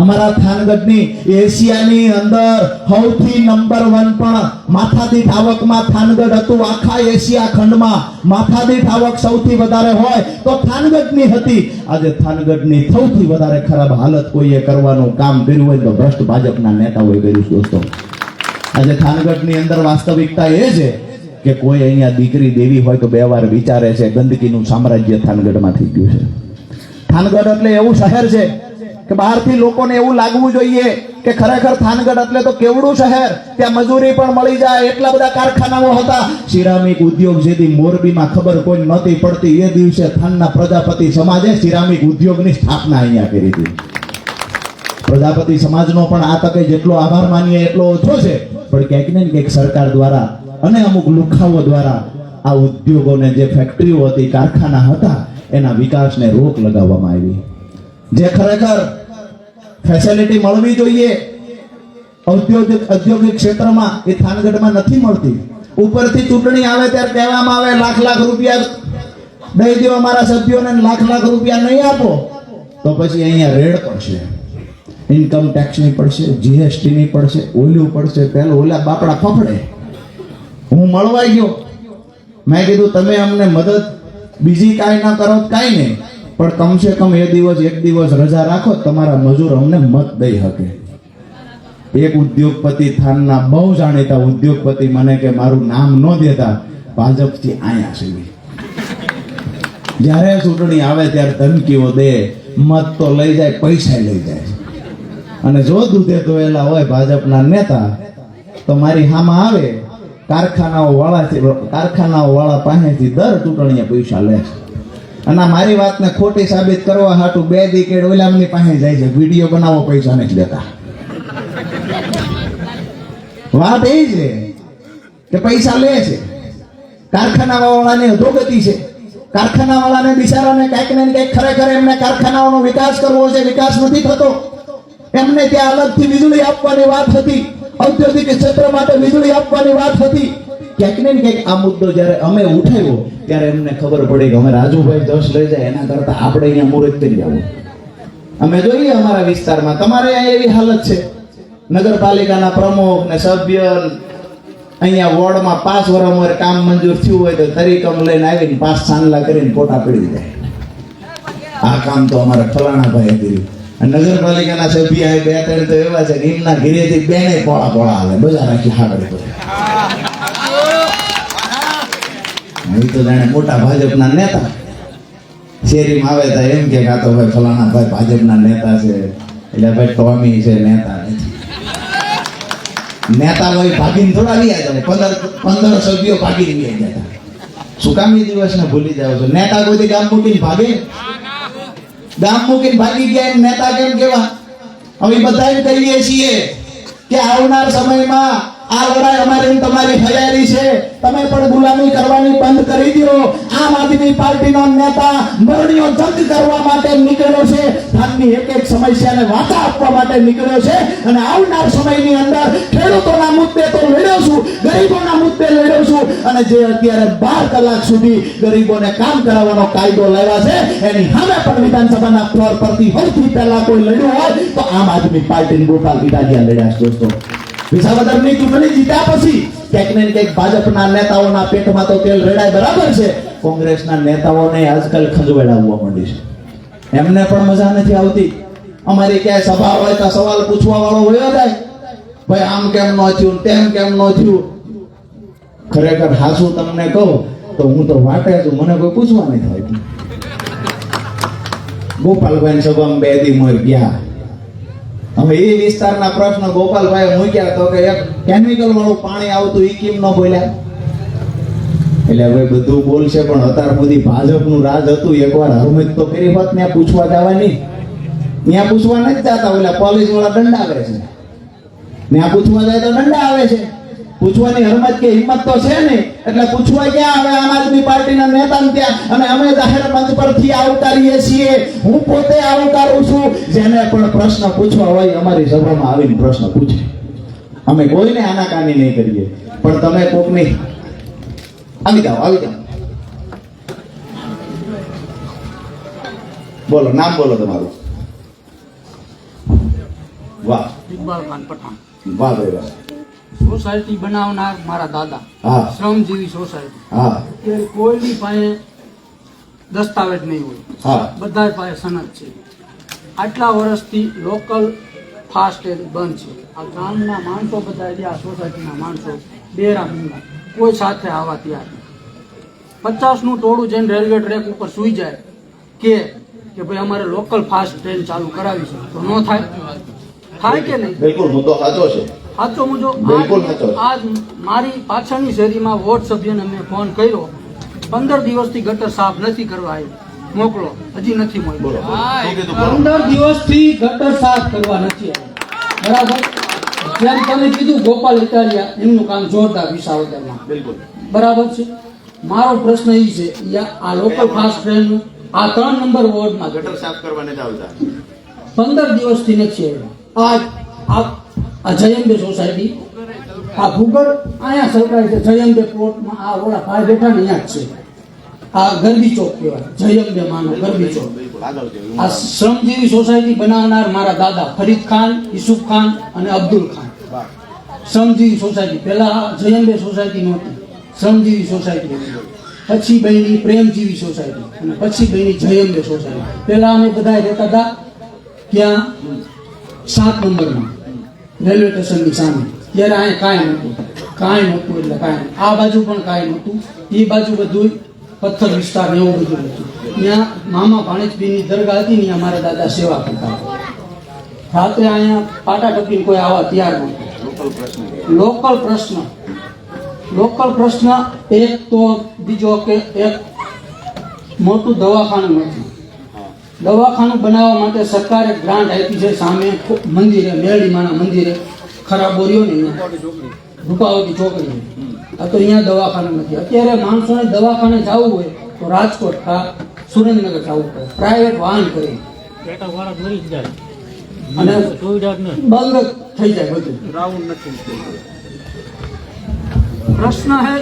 અમારા થાનગઢની એશિયાની અંદર સૌથી નંબર 1 પણ માથાદીઠ આવકમાં થાનગઢ હતું. આખા એશિયા ખંડમાં માથાદીઠ આવક સૌથી વધારે હોય તો થાનગઢની હતી. આજે થાનગઢની સૌથી વધારે ખરાબ હાલત કોઈએ કરવાનું કામ કર્યું હોય તો ભ્રષ્ટ ભાજપના નેતાઓએ કર્યું છે. દોસ્તો, આજે થાનગઢની અંદર વાસ્તવિકતા એ છે કે કોઈ અહીંયા દીકરી દેવી હોય તો 2 વાર વિચારે છે. ગંદકીનું સામ્રાજ્ય થાનગઢમાં થઈ ગયું છે. થાનગઢ એટલે એવું શહેર છે કે બહારથી લોકોને એવું લાગવું જોઈએ કે ખરેખર થાનગઢ એટલે તો કેવડું શહેર, ત્યાં મજૂરી પણ મળી જાય, એટલા બધા કારખાનાઓ હતા. સિરામિક ઉદ્યોગ જેથી મોરબીમાં ખબર કોઈ નહોતી પડતી એ દિવસે થાનના પ્રજાપતિ સમાજે સિરામિક ઉદ્યોગની સ્થાપના અહીંયા કરી હતી. પ્રજાપતિ સમાજનો પણ આ તકે જેટલો આભાર માનીએ એટલો ઓછો છે. પણ ક્યાંક ને ક્યાંક સરકાર દ્વારા અને અમુક લુખાઓ દ્વારા આ ઉદ્યોગોને, જે ફેક્ટરીઓ હતી, કારખાના હતા, એના વિકાસને રોક લગાવવામાં આવી. જે ખરેખર ફેસિલિટી મળવી જોઈએ ઔદ્યોગિક ક્ષેત્રમાં એ થાનગઢમાં નથી મળતી. ઉપરથી ચૂંટણી આવે ત્યારે કહેવામાં આવે લાખ રૂપિયા દઈ દો અમારા સભ્યોને, લાખ રૂપિયા નહીં આપો તો પછી અહીંયા રેડ પડશે, ઇન્કમ ટેક્સની પડશે, જીએસટીની પડશે, ઓલું પડશે, પેલું ઓલા બાપડા ફફડે. હું મળવા ગયો, મેં કીધું તમે અમને મદદ બીજી કાંઈ ના કરો કાંઈ નહીં, પણ કમસે કમ એક દિવસ રજા રાખો, તમારા મજૂર અમને મત દઈ શકે. એક ઉદ્યોગપતિ, થાનના બહુ જાણીતા ઉદ્યોગપતિ મને કે મારું નામ ન દેતા, ભાજપથી આયા છે. જ્યારે ચૂંટણી આવે ત્યારે ધમકીઓ દે, મત તો લઈ જાય, પૈસા લઈ જાય. અને જો દૂધે ધોયેલા હોય ભાજપના નેતા તો મારી હામાં આવે, કારખાનાઓ વાળા પાસેથી દર ચૂંટણીએ પૈસા લે છે. અને મારી વાતને ખોટી સાબિત કરવા હાટું 2 દીકેડ ઓલામની પાસે જાય છે, વિડીયો બનાવો, પૈસા નથી લેતા. વાત એ છે કે પૈસા લે છે. કારખાના વાળાની અધોગતિ છે. કારખાના વાળાને બિચારાને કંઈક ને કંઈક ખરેખર એમને કારખાનાઓનો વિકાસ કરવો છે, વિકાસ નથી થતો. એમને ત્યાં અલગથી વીજળી આપવાની વાત હતી, ઔદ્યોગિક ક્ષેત્ર માટે વીજળી આપવાની વાત હતી. ક્યાંક ને ક્યાંક આ મુદ્દો જ્યારે અમે ઉઠાવ્યો ત્યારે એમને ખબર પડી કે અમે રાજુભાઈ 10 લઈ જાય એના કરતા આપણે અહીંયા મુહૂર્ત કરી આવું. અમે જોઈએ અમારા વિસ્તારમાં, તમારે અહીંયા એવી હાલત છે, નગરપાલિકાના પ્રમુખ ને સભ્ય અહીંયા વોર્ડમાં 5 વર્ષ કામ મંજૂર થયું હોય તો તરીકમ લઈને આવીને 5 ચાંદલા કરીને ફોટા પડી જાય. આ કામ તો અમારા ફલાણા ભાઈએ કર્યું. નગરપાલિકાના સભ્ય 2-3 તો એવા છે કે એમના ઘરેથી 2 પોળા આવે, બજાર આખી હાકડે પડે. એ તો જાણે મોટા ભાજપના નેતા શેરીમાં આવે તો એમ કે આ તો ભાઈ ફલાણા ભાઈ ભાજપના નેતા છે, એટલે ભાઈ ટોમી છે, નેતા નથી. નેતા હોય ભાગીને થોડા વ્યા જાય, 15 સભ્યો ભાગીને વ્યા જતા. શું કામ એ દિવસને ભૂલી જાવ છો? નેતા કોઈ ગામ મૂકીને ભાગે? ગામ મૂકીને ભાગી ગયા નેતા કેમ કેવા? અમે બધા કહીએ છીએ કે આવનાર સમયમાં આ લડાઈ અમારી તમારી હયારી છે. તમે પણ ગુલામી કરવાની બંધ કરી દો. આમ આદમી પાર્ટીનો નેતા મરણીઓ જંગ કરવા માટે નીકળ્યો છે, ધાનની એક સમસ્યાને વાચા આપવા માટે નીકળ્યો છે. અને આવનાર સમયની અંદર ખેડૂતોના મુદ્દે તો લડ્યો છું, ગરીબોના મુદ્દે લડ્યો છું. અને જે અત્યારે 12 કલાક સુધી ગરીબોને કામ કરાવવાનો કાયદો લાવ્યા છે એની સામે પણ વિધાનસભાના ફ્લોર પરથી સૌથી પહેલા કોઈ લડ્યું હોય તો આમ આદમી પાર્ટીની ગોપાલ ઇટાલિયા લડ્યા છે. દોસ્તો, વિસાવદરની ચૂંટણી જીત્યા પછી ક્યાંક ને ક્યાંક ભાજપના નેતાઓના પેટમાં તો તેલ રેડાય, બરાબર છે. કોંગ્રેસના નેતાઓને આજકાલ ખંજવાળ આવવા માંડી છે. એમને પણ મજા નથી આવતી. અમારી ક્યાંય સભા હોય તો સવાલ પૂછવા વાળો વયો જાય, ભાઈ આમ કેમ ન થયું, તેમ કેમ ન થયું. ખરેખર હાસું તમને કહું તો હું તો વાટે છું, મને કોઈ પૂછવા નહીં થાય. ગોપાલભાઈ સભામાં 2 દી મોર ગયા. હવે એ વિસ્તારના પ્રશ્ન ગોપાલભાઈ મૂક્યા તો કે એક કેમિકલ વાળું પાણી આવતું ઈ કેમ ન બોલ્યા. એટલે હવે બધું બોલશે પણ અત્યાર સુધી ભાજપનું રાજ હતું. એકવાર હરમત તો કરી હોત ત્યાં પૂછવા જવાની. ત્યાં પૂછવા નથી જતા, ઓલા પોલીસ વાળા દંડ આવે છે. ત્યાં પૂછવા જાય તો દંડ આવે છે. પૂછવાની હરમત કે હિંમત તો છે નહીં, એટલે પૂછવા ક્યાં આવે આમ આદમી પાર્ટીના નેતાને ત્યાં. અને અમે જાહેર મંચ પરથી આવકારીએ છીએ. હું પોતે આવકારું છું. જેને પણ પ્રશ્ન પૂછવા હોય અમારી સભામાં આવીને પ્રશ્ન પૂછે. અમે કોઈને આનાકાની નહીં કરીએ, પણ તમે કોકની આવી જાઓ. બોલો, નામ બોલો તમારું. વાહ,
ઇકબાલ ખાન પઠાણ.
વાહ ભાઈ વાહ.
સોસાયટી બનાવનાર મારા દાદા.
હા
શ્રમજીવી સોસાયટી.
હા
કે કોઈની પાસે દસ્તાવેજ નહીં હોય,
હા
બધા પાસે સનદ છે. આટલા વર્ષથી લોકલ ફાસ્ટ બંધ છે. આ ગામના માણસો બધા રહ્યા, સોસાયટીના માણસો બેરા મૂંગા, કોઈ સાથે આવવા તૈયાર નહીં. 50નું ટોળું જઈને રેલવે ટ્રેક ઉપર સૂઈ જાય કે ભાઈ અમારે લોકલ ફાસ્ટ ટ્રેન ચાલુ કરાવી છે, તો ન થાય? થાય કે નહીં?
બિલકુલ, મુદ્દો સાચો છે.
સાચો મુદ્દો.
બિલકુલ સાચો.
આજ મારી પાછળની શેરીમાં વોર્ડ સભ્યને મેં ફોન કર્યો, 15 દિવસથી ગટર સાફ નથી કરવા આવ્યો, મોકલો. હજી નથી
બોલો,
મળ્યો. 15 દિવસથી ગટર સાફ કરવા નથી આવ્યો. બરાબર. જેમ તમે કીધું ગોપાલ ઇટાલિયા, એમનું કામ જોરદાર વિસાવદરમાં.
બિલકુલ
બરાબર છે. મારો પ્રશ્ન એ છે, આ લોકલ ફાસ્ટ ટ્રેનનું આ 3 નંબર વોર્ડમાં
ગટર સાફ કરવા નથી આવતા.
15 દિવસથી નથી આવ્યા. આ જયંબે સોસાયટી, આ ભૂગળ અહીંયા સરકારી છે. જયંબે પ્લોટમાં આ ઓલા ભાઈ બેઠા ને અહીંયા જ છે. આ ગરબી ચોક કહેવાય, જયંબે માનો ગરબી ચોક. આ શ્રમજીવી સોસાયટી બનાવનાર મારા દાદા ફરીદ ખાન, યુસુફ ખાન અને અબ્દુલ ખાન. શ્રમજીવી સોસાયટી પહેલા જયંબે સોસાયટી નહોતી, શ્રમજીવી સોસાયટી હતી. પછી બની પ્રેમજીવી સોસાયટી અને પછી બની જયંબે સોસાયટી. પહેલા અમે બધા રહેતા હતા ત્યાં 7 નંબરમાં રેલવે સ્ટેશનની સામે. ત્યારે અહીંયા કાંઈ નહોતું એટલે કાંઈ. આ બાજુ પણ કાંઈ નહોતું. એ બાજુ બધું પથ્થર વિસ્તાર ને એવું બધું હતું. ત્યાં મામા ભાણેજબીની દરગાહ હતી ને અમારા દાદા સેવા કરતા. રાત્રે અહીંયા પાટા ટપીને કોઈ આવવા તૈયાર નહોતું. લોકલ પ્રશ્ન એક તો બીજો કે એક મોટું દવાખાનું નથી. દવાખાનું બનાવવા માટે સરકારે ગ્રાન્ટ આપી છે. સામે મંદિરે, મેરડીમાના મંદિરે ખરાબો રહ્યો ને રૂપાવતી ચોકડી, આ તો અહીંયા દવાખાનું નથી. અત્યારે માણસોને દવાખાને જવું હોય તો રાજકોટ કા સુરેન્દ્રનગર જવું પડે, પ્રાઇવેટ વાહન કરી અને બંધ થઈ જાય બધું. પ્રશ્ન હે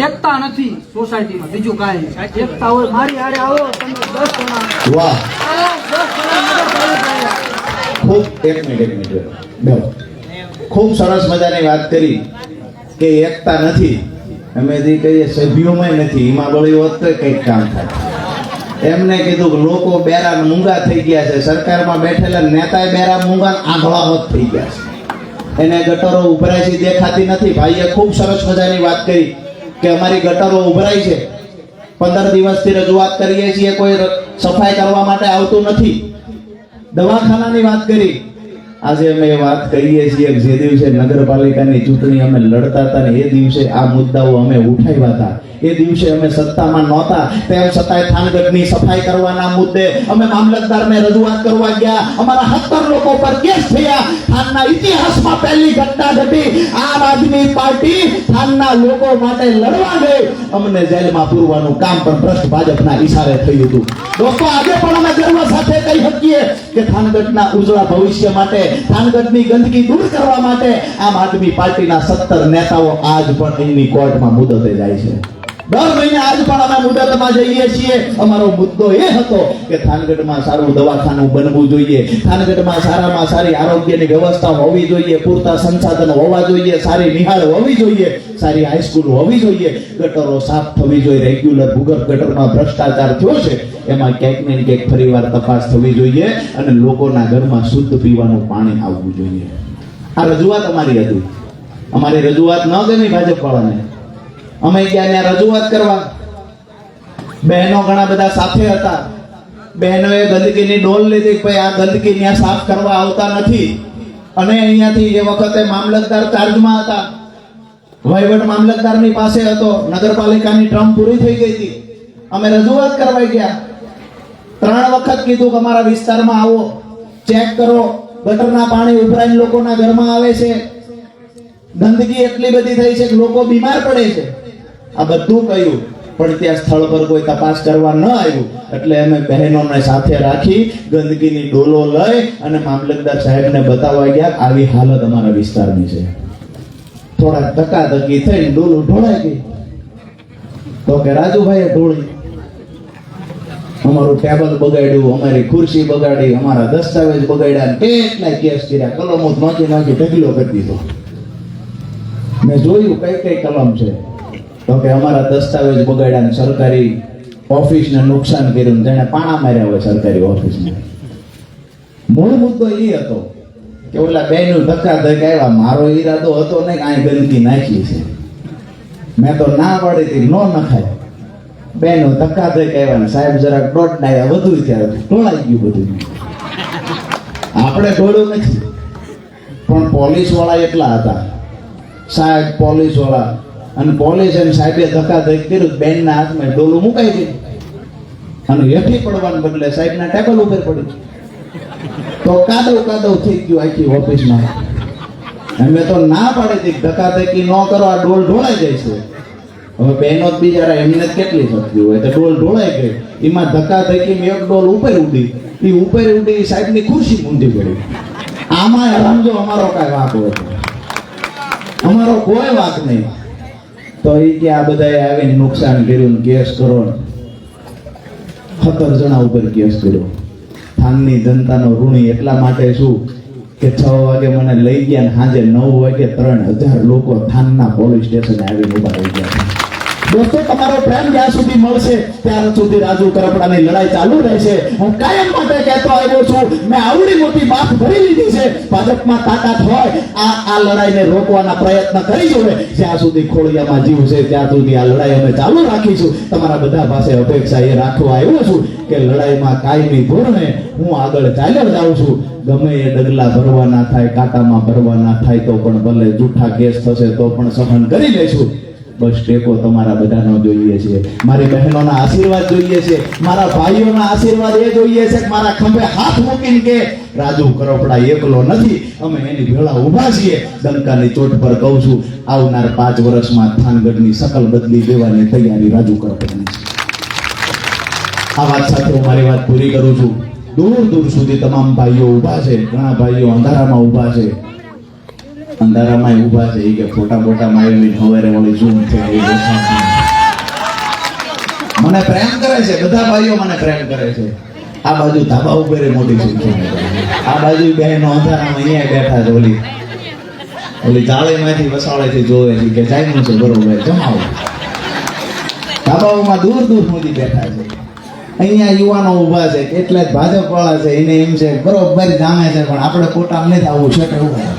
એકતા નથી સોસાયટીમાં, બીજું કાંઈ નહીં. એકતા હોય મારી આડે આવો તમે 10 જણા.
વાહ, ખૂબ એક મિનિટ બેહો. ખૂબ સરસ મજાની વાત કરી કે એકતા નથી. અમે જે કહીએ સભ્યોમાં નથી, એમાં વળી હોત તો કંઈક કામ થાય. એમને કીધું કે લોકો બેરા મૂંગા થઈ ગયા છે. સરકારમાં બેઠેલા નેતાએ બેરા મૂંગા આંધળા હોત થઈ ગયા છે. એને ગટરો ઉભરાય છે દેખાતી નથી. ભાઈએ ખૂબ સરસ મજાની વાત કરી કે અમારી ગટરો ઉભરાય છે. 15 દિવસથી રજૂઆત કરીએ છીએ, કોઈ સફાઈ કરવા માટે આવતું નથી. દવાખાનાની વાત કરી. આજે અમે વાત કરીએ છીએ કે જે દિવસે નગરપાલિકાની ચૂંટણી અમે લડતા હતા ને એ દિવસે આ મુદ્દાઓ અમે ઉઠાવ્યા હતા. એ દિવસે અમે સત્તામાં નહોતા, તેમ છતાંય થાનગઢની સફાઈ કરવાના મુદ્દે અમે મામલતદારને રજૂઆત કરવા ગયા. અમારા 17 લોકો પર કેસ થયા. થાનના ઇતિહાસમાં પહેલી ઘટના ઘટી. આમ આદમી પાર્ટી થાનના લોકો માટે લડવા ગઈ. અમને જેલમાં પૂરવાનું કામ પણ ભ્રષ્ટ ભાજપના ઈશારે થયું હતું. દોસ્તો, આજે પણ અમે ગર્વ સાથે કહી શકીએ કે થાનગઢના ઉજળા ભવિષ્ય માટે, થાનગઢની ગંદકી દૂર કરવા માટે આમ આદમી પાર્ટીના 17 નેતાઓ આજ પણ અહીંની કોર્ટમાં મુદતે જાય છે. દર મહિને આજ પણ અમે મુદતમાં જઈએ છીએ. અમારો મુદ્દો એ હતો કે થાનગઢમાં સારું દવાખાનું બનવું જોઈએ, થાનગઢમાં સારામાં સારી આરોગ્યની વ્યવસ્થા હોવી જોઈએ, પૂરતા સંસાધનો હોવા જોઈએ, સારી નિહાળ હોવી જોઈએ, સારી હાઈસ્કૂલ હોવી જોઈએ, ગટરો સાફ થવી જોઈએ, રેગ્યુલર ભૂગર્ભ ગટરમાં ભ્રષ્ટાચાર થયો છે એમાં ક્યાંક ને ક્યાંક ફરીવાર તપાસ થવી જોઈએ અને લોકોના ઘરમાં શુદ્ધ પીવાનું પાણી આવવું જોઈએ. આ રજૂઆત અમારી હતી. અમારી રજૂઆત ન ગમી ભાજપ વાળાને. અમે ગયા ત્યાં રજૂઆત કરવા. બહેનો ઘણા બધા સાથે હતા. બહેનોએ ગંદકીની ડોલ લીધી કે ભાઈ આ ગંદકી ત્યાં સાફ કરવા આવતા નથી, અને અહીંયાથી એ વખતે મામલતદાર ચાર્જમાં હતા, વહીવટ મામલતદારની પાસે હતો, નગરપાલિકાની ટર્મ પૂરી થઈ ગઈ હતી, અમે રજૂઆત કરવા ગયા, 3 વખત કીધું કે અમારા વિસ્તારમાં આવો, ચેક કરો, ગટરના પાણી ઉભરાઈને લોકોના ઘરમાં આવે છે, ગંદકી એટલી બધી થઈ છે કે લોકો બીમાર પડે છે, આ બધું કહ્યું, પણ ત્યાં સ્થળ પર કોઈ તપાસ કરવા ન આવ્યું, એટલે અમે બહેનોને સાથે રાખી ગંદકીની ડોલો લઈ અને મામલતદાર સાહેબને બતાવવા ગયા, આવી હાલત અમારા વિસ્તારની છે. થોડા ધક્કાધક્કી થઈ ડોલું ઢોળાઈ ગઈ, તો કે રાજુભાઈએ ઢોળી, અમારું ટેબલ બગાડ્યું, અમારી ખુરશી બગાડી, અમારા દસ્તાવેજ બગાડ્યા, કેટલાય કેસ કર્યા, કલમો નાખી ઢગલો કરી દીધો. મેં જોયું કઈ કઈ કલમ છે, તો કે અમારા દસ્તાવેજ બગાડ્યા, સરકારી ઓફિસને નુકસાન કર્યું, જેને પાણા માર્યા હોય સરકારી ઓફિસને. મૂળ મુદ્દો એ હતો કે ઓલા બેનું ધક્કાધક આવ્યા, મારો ઈરાદો હતો ને કે આ ગંદકી નાખી છે, મેં તો ના પાડી હતી ન નખાય, બેનો ધક્કાધક આવ્યા ને સાહેબ જરાક દોઢ ડાયા વધુ થયા, ઢોળાઈ ગયું બધું. આપણે ઢોળ્યું નથી, પણ પોલીસ વાળા એટલા હતા, સાહેબ પોલીસ વાળા, અને પોલીસ અને સાહેબે ધક્કાધક કર્યું, બેનના હાથમાં ડોલું મુકાઈ ગયું, અને હેઠી પડવાને બદલે સાહેબના ટેબલ ઉપર પડ્યું, તો કાદવ કાદવ થઈ ગયું આખી ઓફિસમાં. અમે તો ના પાડી હતી ધક્કાધકી ન કરો, આ ડોલ ઢોળાઈ જાય છે. હવે બહેનો જ બિચારા એમને જ કેટલી શક્તિ હોય, તો ડોલ ઢોળાઈ ગઈ, એમાં ધક્કાધકી એક ડોલ ઉપર ઉડી, એ ઉપર ઉડી સાહેબની ખુરશી ઊંધી પડી. આમાં સમજો અમારો કાંઈ વાંક હોય, અમારો કોઈ વાંક નહીં. તો એ કે આ બધાએ આવીને નુકસાન કર્યું, કેસ કરો, 17 જણા ઉપર કેસ કર્યો. થાનની જનતાનો ઋણી એટલા માટે શું કે 6 વાગે મને લઈ ગયા ને સાંજે 9 વાગે 3000 લોકો થાનના પોલીસ સ્ટેશને આવીને ઉભા રહી ગયા. દોસ્તો, તમારો પ્રેમ જ્યાં સુધી મળશે ત્યાં સુધી રાજુ કરપડાની લડાઈ ચાલુ રહેશે. હું કાયમ માટે કહેતો આવ્યો છું, મેં આવડી મોટી વાત ભરી લીધી છે. ભાજપમાં તાકાત હોય આ લડાઈને રોકવાના પ્રયત્ન કરી જોવે. જ્યાં સુધી ખોળિયામાં જીવ છે ત્યાં સુધી આ લડાઈ અમે ચાલુ રાખીશું. તમારા બધા પાસે અપેક્ષા એ રાખવા આવ્યો છું કે લડાઈમાં કાયમી ધોરણે હું આગળ ચાલ્યો જાઉં છું. ગમે એ ડગલા ભરવાના થાય, કાંટામાં ભરવાના થાય તો પણ ભલે, જૂઠા કેસ થશે તો પણ સહન કરી લઈશું. બસ ટેકો તમારા બધાનો જોઈએ છે, મારી બહેનોના આશીર્વાદ જોઈએ છે, મારા ભાઈઓના આશીર્વાદ એ જોઈએ છે કે મારા ખંભે હાથ મૂકીને કે રાજુ કરપડા એકલો નથી, અમે એની ભેળા ઊભા છીએ. ડંકાની ચોટ પર કહું છું, આવનાર 5 વર્ષમાં થાનગઢની શકલ બદલી દેવાની તૈયારી રાજુ કરપડાની છે. આ વાત સાથે હું મારી વાત પૂરી કરું છું. દૂર દૂર સુધી તમામ ભાઈઓ ઊભા છે, ઘણા ભાઈઓ અંધારામાં ઊભા છે, અંધારામાં ઊભા છે, કે ફોટા મારી હવારે વળી ઝૂમ છે. મને પ્રેમ કરે છે, બધા ભાઈઓ મને પ્રેમ કરે છે. આ બાજુ ધાબા ઉપર મોટી સંખ્યા, આ બાજુ બહેનો અંધારામાં અહીંયા બેઠા છે, ઓલી જાળીમાંથી વસાળેથી જોવે છે કે જાયનું છે બરોબર જમાવો. ધાબાઓમાં દૂર દૂર સુધી બેઠા છે. અહીંયા યુવાનો ઊભા છે, કેટલાક ભાજપ વાળા છે, એને એમ છે બરોબર જામે છે, પણ આપણે કોટા નથી આવવું છે કે ઉભા,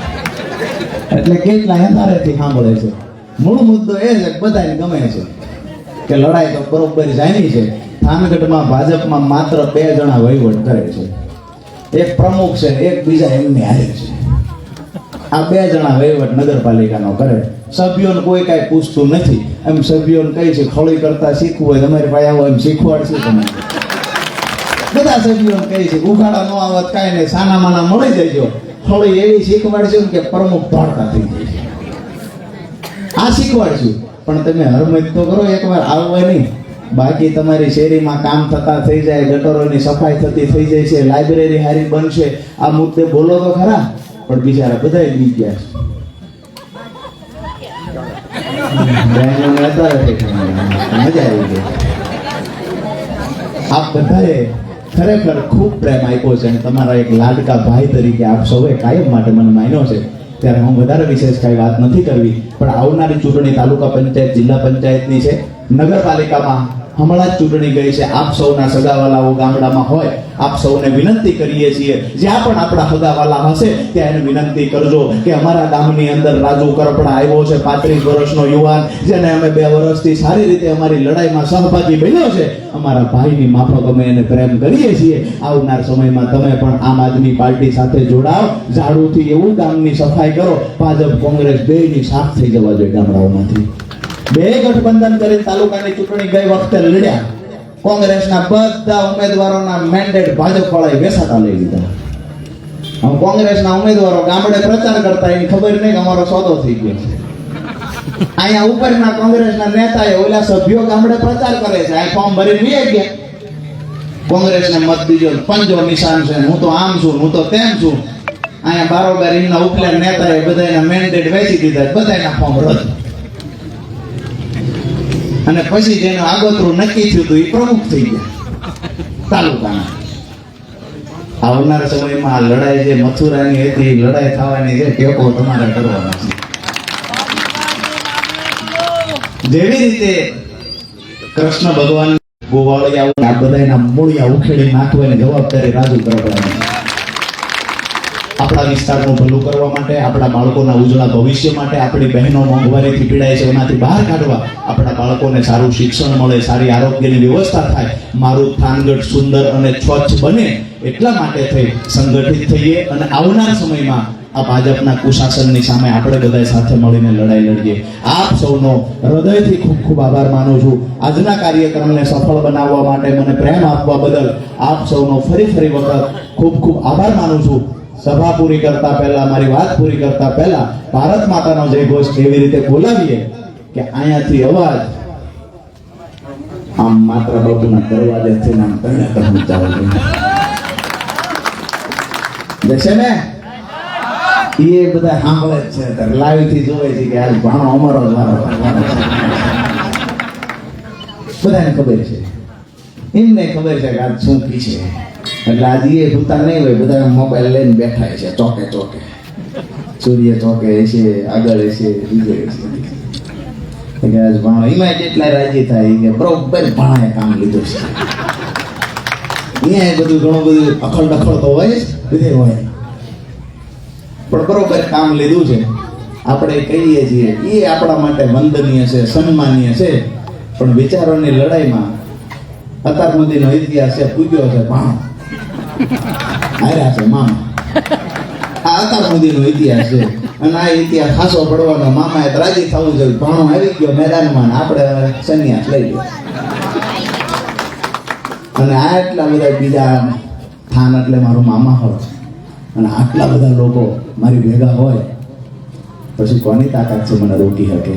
એટલે કેટલા અંધારેથી સાંભળે છે. મૂળ મુદ્દો એ છે કે બધાને ગમે છે કે લડાઈ તો બરોબર જામી છે. થાનગઢમાં ભાજપમાં માત્ર 2 જણા વહીવટ કરે છે, એક પ્રમુખ છે, એક બીજા એમની હારે છે. આ 2 જણા વહીવટ નગરપાલિકાનો કરે. સભ્યોને કોઈ કાંઈ પૂછતું નથી. એમ સભ્યોને કહી છે ખોળી કરતા શીખવું હોય તમારી પાસે આવો એમ શીખવાડશે તમે. બધા સભ્યોને કહી છે ઉઘાડા ન આવત કાંઈ નહીં, સાના માના મળી જજો. થોડી એવી શીખવાડશું કે પ્રમુખ દોડતા થઈ જાય છે. આ શીખવાડશું, પણ તમે હરમત તો કરો, એકવાર આવવા નહીં. બાકી તમારી શેરીમાં કામ થતા થઈ જાય, ગટરોની સફાઈ થતી થઈ જાય છે, લાઇબ્રેરી હારી બનશે. આ મુદ્દે બોલો તો ખરા, પણ બિચારા બધા બી ગયા છે. મજા આવી ગઈ. આપ બધાએ ખરેખર ખૂબ પ્રેમ આપ્યો છે, અને તમારા એક લાડકા ભાઈ તરીકે આપ સૌએ કાયમ માટે મને માન્યો છે. ત્યારે હું વધારે વિશેષ કાંઈ વાત નથી કરવી, પણ આવનારી ચૂંટણી તાલુકા પંચાયત, જિલ્લા પંચાયતની છે. નગરપાલિકામાં હમણાં જ ચૂંટણી ગઈ છે. આપ સૌના સગાવાલાઓ ગામડામાં હોય, આપ સૌને વિનંતી કરીએ છીએ, જ્યાં પણ આપણા સગાવાલા હશે ત્યાં એને વિનંતી કરજો કે અમારા ગામની અંદર રાજુ કરપડા આવ્યો છે, 35 વર્ષનો યુવાન, જેને અમે 2 વર્ષથી સારી રીતે અમારી લડાઈમાં સહભાગી બન્યો છે. અમારા ભાઈની માફક અમે એને પ્રેમ કરીએ છીએ. આવનાર સમયમાં તમે પણ આમ આદમી પાર્ટી સાથે જોડાઓ, ઝાડુથી એવું ગામની સફાઈ કરો, ભાજપ કોંગ્રેસ બેયની સાફ થઈ જવા જોઈએ ગામડાઓમાંથી. 2 ગઠબંધન કરી તાલુકાની ચૂંટણી ગઈ વખતે લડ્યા. કોંગ્રેસના બધા ઉમેદવારોના મેન્ડેટ ભાજપ વાળાએ વેસાતા લઈ લીધા. હવે કોંગ્રેસના ઉમેદવારો ગામડે પ્રચાર કરતા એની ખબર નહીં કે અમારો સોદો થઈ ગયો છે. અહીંયા ઉપરના કોંગ્રેસના નેતાએ ઓલા સભ્યો ગામડે પ્રચાર કરે છે, આ ફોર્મ ભરીને વી ગયા, કોંગ્રેસને મત દીજો, પંજો નિશાન છે, હું તો આમ છું, હું તો તેમ છું. અહીંયા બારોબાર એમના ઉપલા નેતાએ બધાના મેન્ડેટ વેચી દીધા, બધાના ફોર્મ રદ. અને પછી જેનું આગોતરું નક્કી થયું હતું એ પ્રમુખ થઈ ગયા તાલુકાના. આવનાર સમયમાં આ લડાઈ જે મથુરાની હતી, લડાઈ થવાની છે, ટેકો તમારે કરવાના છે. જેવી રીતે કૃષ્ણ ભગવાન ગોવાળિયા આ બધાના મૂળિયા ઉખેડી નાખવાની જવાબદારી રાજુ કરવાની. આપણા વિસ્તારનું ભલું કરવા માટે, આપણા બાળકોના ઉજળા ભવિષ્ય માટે, આપણી બહેનો મોંઘવારીથી પીડાય છે એમાંથી બહાર કાઢવા, આપણા બાળકોને સારું શિક્ષણ મળે, સારી આરોગ્યની વ્યવસ્થા થાય, મારું થાનગઢ સુંદર અને સ્વચ્છ બને, એટલા માટે થઈ સંગઠિત થઈએ અને આવનાર સમયમાં આ ભાજપના કુશાસનની સામે આપણે બધા સાથે મળીને લડાઈ લડીએ. આપ સૌનો હૃદયથી ખૂબ ખૂબ આભાર માનું છું. આજના કાર્યક્રમને સફળ બનાવવા માટે મને પ્રેમ આપવા બદલ આપ સૌનો ફરી વખત ખૂબ ખૂબ આભાર માનું છું. સભા પૂરી કરતા પહેલા, મારી વાત પૂરી કરતા પહેલા ભારત માતાનો જય ઘોષ એવી રીતે બોલાવીએ કે અહીંયાથી અવાજ આમ માત્ર બાપુના દરવાજેથી આમ તને પહોંચાડે છે ને. એ બધા સાંભળે જ છે, લાઈવ થી જોવે છે કે આજ ભાણો અમારો જ વારો. બધાને ખબર છે, એમને ખબર છે કે આજ શું કી છે. એટલે આજે એ ભૂતા નહીં હોય, બધા મોબાઈલ લઈને બેઠા છે ચોકે ચોકે, સૂર્ય ચોકે છે, આગળ છે, બીજે છે કે આજ ભાણો. એમાં જેટલા રાજી થાય કે બરોબર ભાણાએ કામ લીધું છે. અહીંયા બધું ઘણું બધું અખળ ડખળ તો હોય જ, બધે હોય, પણ બરોબર કામ લીધું છે. આપણે કહીએ છીએ એ આપણા માટે વંદનીય છે, સન્માનીય છે. પણ વિચારોની લડાઈમાં અત્યાર સુધીનો ઇતિહાસ છે, પૂગ્યો છે ભાણો, હાર્યા છે મામા. આ અત્યાર સુધીનો ઇતિહાસ છે અને આ ઇતિહાસ ખાસો પડવાનો. મામાએ રાજી થવું જોઈએ, ભાણો આવી ગયો મેદાનમાં, આપણે સંન્યાસ લઈ ગયો. અને આ એટલા બધા બીજા થાન એટલે મારું મામા હોય અને આટલા બધા લોકો મારી ભેગા હોય, પછી કોની તાકાત છે મને રોકી શકે?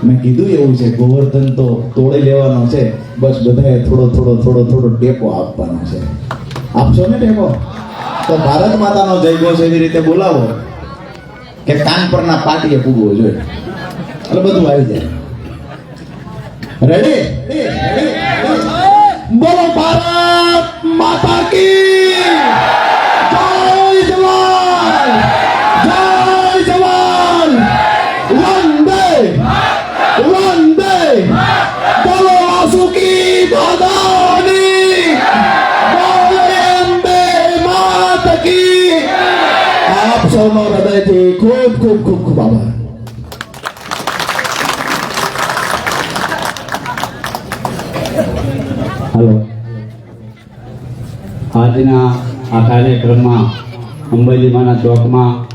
મેં કીધું એવું છે, ગોવર્ધન તો તોડી લેવાનો છે, બસ બધાએ થોડો ટેકો આપવાનો છે. આપશો ને ટેકો? તો ભારત માતાનો જય ઘોષ એવી રીતે બોલાવો કે કાન પરના પાટીએ પૂગવો જોઈએ, એટલે બધું આવી જાય. રેડી? બોલો ભારત માતા કી જય જવાન, જય જવાન, વંદે વંદે, બોલો વાસુકી દાદાની, બોલો અંબે માત કી. આપ સૌનો હૃદયથી ખૂબ ખૂબ ખૂબ ખૂબ આભાર.
હલો, આજના આ કાર્યક્રમમાં અંબાજીમાના ચોકમાં